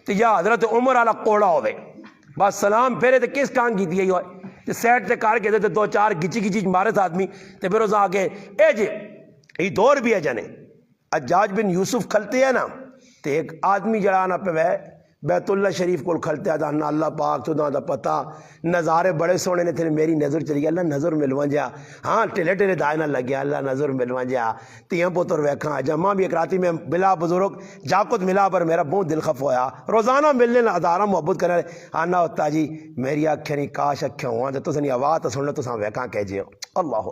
تو یا حضرت عمر والا کوڑا ہوئے بس سلام پھیرے تو کس کان کی دیئے ہوئے تے سیٹ تے کار کے دے تے دو چار گچی مارے تھا آدمی تے پھر اس آگے اے جے یہ دور بھی ہے جانے حجاج بن یوسف کھلتے ہیں نا تے ایک آدمی جڑانا پہ وہ بیت اللہ شریف کو کھلتے ہیں دانا اللہ پاک تو دا پتا نظارے بڑے سونے نے تھے میری نظر چلی گیا اللہ نظر ملوان جا ہاں ٹیلے دائنہ لگ گیا اللہ نظر ملوان جا تیاں پوتر ویکھاں جمعہ بھی ایک راتی میں بلا بزرگ جاکت ملا پر میرا بہت دل خف ہویا روزانہ ملنے ادارہ محبت کرنے آنا ہوتا جی میری آنکھیں نہیں کاش اکھیں ہوا تو سنی آواز سن لے تو ساں ویکھاں کہہ جیو اللہ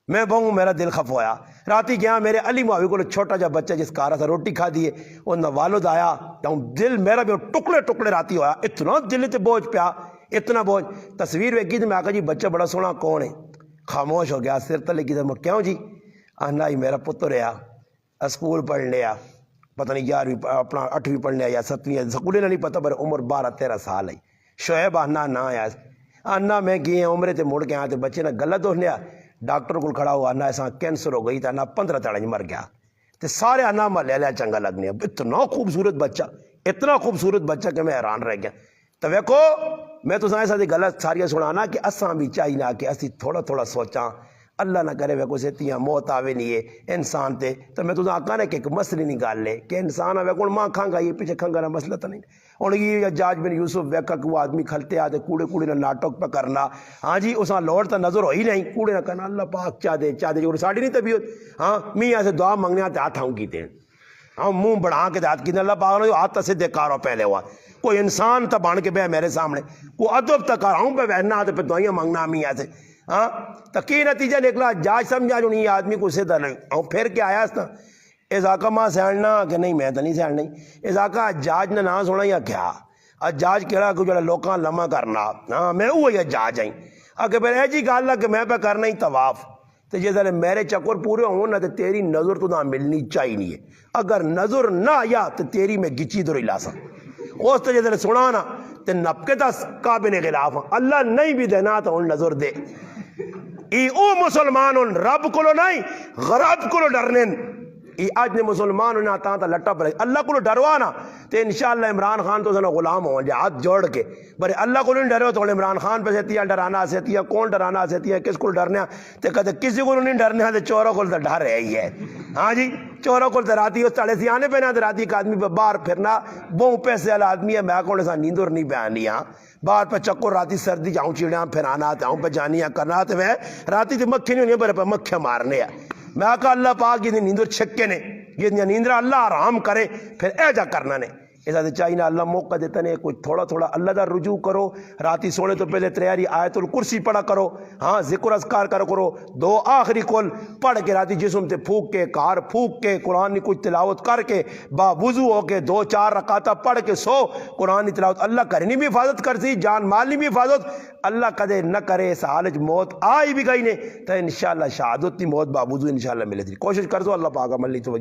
میں بہوں میرا دل خف ہویا. راتی گیا میرے علی معاوی کو چھوٹا جا بچہ جس کارا تھا روٹی کھا دیے وہ والد آیا تو دل میرا بھی ٹکڑے راتی ہویا اتنا دل تے بوجھ پیا اتنا بوجھ تصویر ویکھی تو میں آکا جی بچہ بڑا سونا کون ہے خاموش ہو گیا سر تلے کی میں کیوں جی آنا ہی میرا پتر ہے اسکول پڑھ لیا پتہ نہیں 11ویں اپنا 8ویں پڑھ لیا یا 7ویں سکولے نہیں پتہ پر عمر 12-13 سال ہے. شعیب آنا نہ آیا آنا میں گئے عمرے تے مڑ کے آیا تے بچے نے غلط ہو لیا ڈاکٹر کو کھڑا ہوا آنا ایسا کینسر ہو گئی تھا آنا 15 تڑج مر گیا تے سارے آنا مر لیا چنگا لگنے اتنا خوبصورت بچہ کہ میں حیران رہ گیا. تو ویکو میں تو سائیں ساتھ غلط ساریاں سنانا کہ اساں بھی چاہیے کہ اسی تھوڑا سوچاں اللہ نہ کرے ویکو سیتیاں موت آوے نہیں ہے انسان تے تو میں تو آکا نے کہ ایک مسئلے نہیں گال لے کہ انسان ویکو ماں کھانگا یہ پیچھے کھانگا مسئلہ تو نہیں اور یہ حجاج بن یوسف ویکا کہ وہ آدمی کھلتے آتے کوڑے نہ ناٹک پہ کرنا ہاں جی اساں لوڑ تا نظر ہوئی نہیں کوڑے نہ کرنا اللہ پاک چاہ دے جو ساڑی نہیں طبیعت ہاں میں ایسے دعا منگنے آتے ہاتھ ہوں کیتے ہیں ہاں منہ بڑھا کے ہاتھ کیتے اللہ پاک نے ہاتھ سے دیکھارو پہلے ہوا کوئی انسان تا بان کے بے میرے سامنے وہ ادب تک آ رہا ہوں پہ بہنا آتے پہ دعائیاں منگنا ہمیں ایسے ہاں تو کی نتیجہ نکلا جاج سمجھا جو نہیں آدمی کو سیدھا نہیں اور پھر کیا آیا اس طرح اس آقا ماں سیڑنا کہ نہیں میں تو نہیں سیڑنا اس آقا جاج نے نہ سونا یا کیا جاج کہڑا کہ جو لوکاں لمحہ کرنا ہاں میں وہی جاج آئی اگر پھر اے جی گال کہ میں پہ کرنا ہی طواف تو جیسے میرے چکر پورے ہوں نا تو تیری نظر تو نہ ملنی چاہیے نہیں ہے اگر نظر نہ آیا تو تیری میں گچی دور لاسا اس تو جیسے سنا نا تو نپکے تا قابل خلاف اللہ نہیں بھی دینا تو ان نظر دے ای او مسلمان ان رب کلو نہیں غرب کلو ڈرنے ای آج نے مسلمان انہیں آتا تا لٹا پر اللہ کلو ڈروانا تو انشاءاللہ عمران خان تو سنو غلام ہوں جا ہاتھ جوڑ کے بھر اللہ کو نہیں ڈرے تو عمران خان پہ سیتیا ڈرانا سیتیا کون ڈرانا سیتیا کس کو ڈرنا تو کہتے کسی کو نہیں ڈرنا تو چوروں کو ڈر ہے ہی ہے ہاں جی چوروں کو راتی اس تڑے سے آنے پہ نہ راتی ایک آدمی پہ باہر پھرنا بہوں پیسے والا آدمی ہے میں کون ایسا نیندر نہیں بیانی ہاں باہر پہ چکر راتی سردی جاؤں چیڑیاں پھرانا جاؤں پہ جانیاں کرنا تو وہ راتی تو مکھی نہیں ہونی پر پہ مکھیاں مارنے ہیں میں آقا اللہ پاک یہ نیندر چھکے نے یہ نیندر اللہ آرام کرے پھر اے جا کرنا نے ایسا تو چاہیے اللہ موقع دیتا نے کوئی تھوڑا اللہ دا رجوع کرو راتی سونے تو پہلے تیاری آیت الکرسی پڑھا کرو ہاں ذکر اذکار کرو دو آخری کل پڑھ کے راتی جسم تے پھوک کے کار پھوک کے قرآن کی کچھ تلاوت کر کے با وضو ہو کے 2-4 رکعتہ پڑھ کے سو قرآن کی تلاوت اللہ کرنی بھی حفاظت کرتی جان مال بھی حفاظت اللہ کدے نہ کرے اس حالت موت آئی بھی گئی نے تو انشاءاللہ شہادت کی موت با وضو انشاءاللہ ملے تھی کوشش کر دو اللہ پاک عمل نہیں تو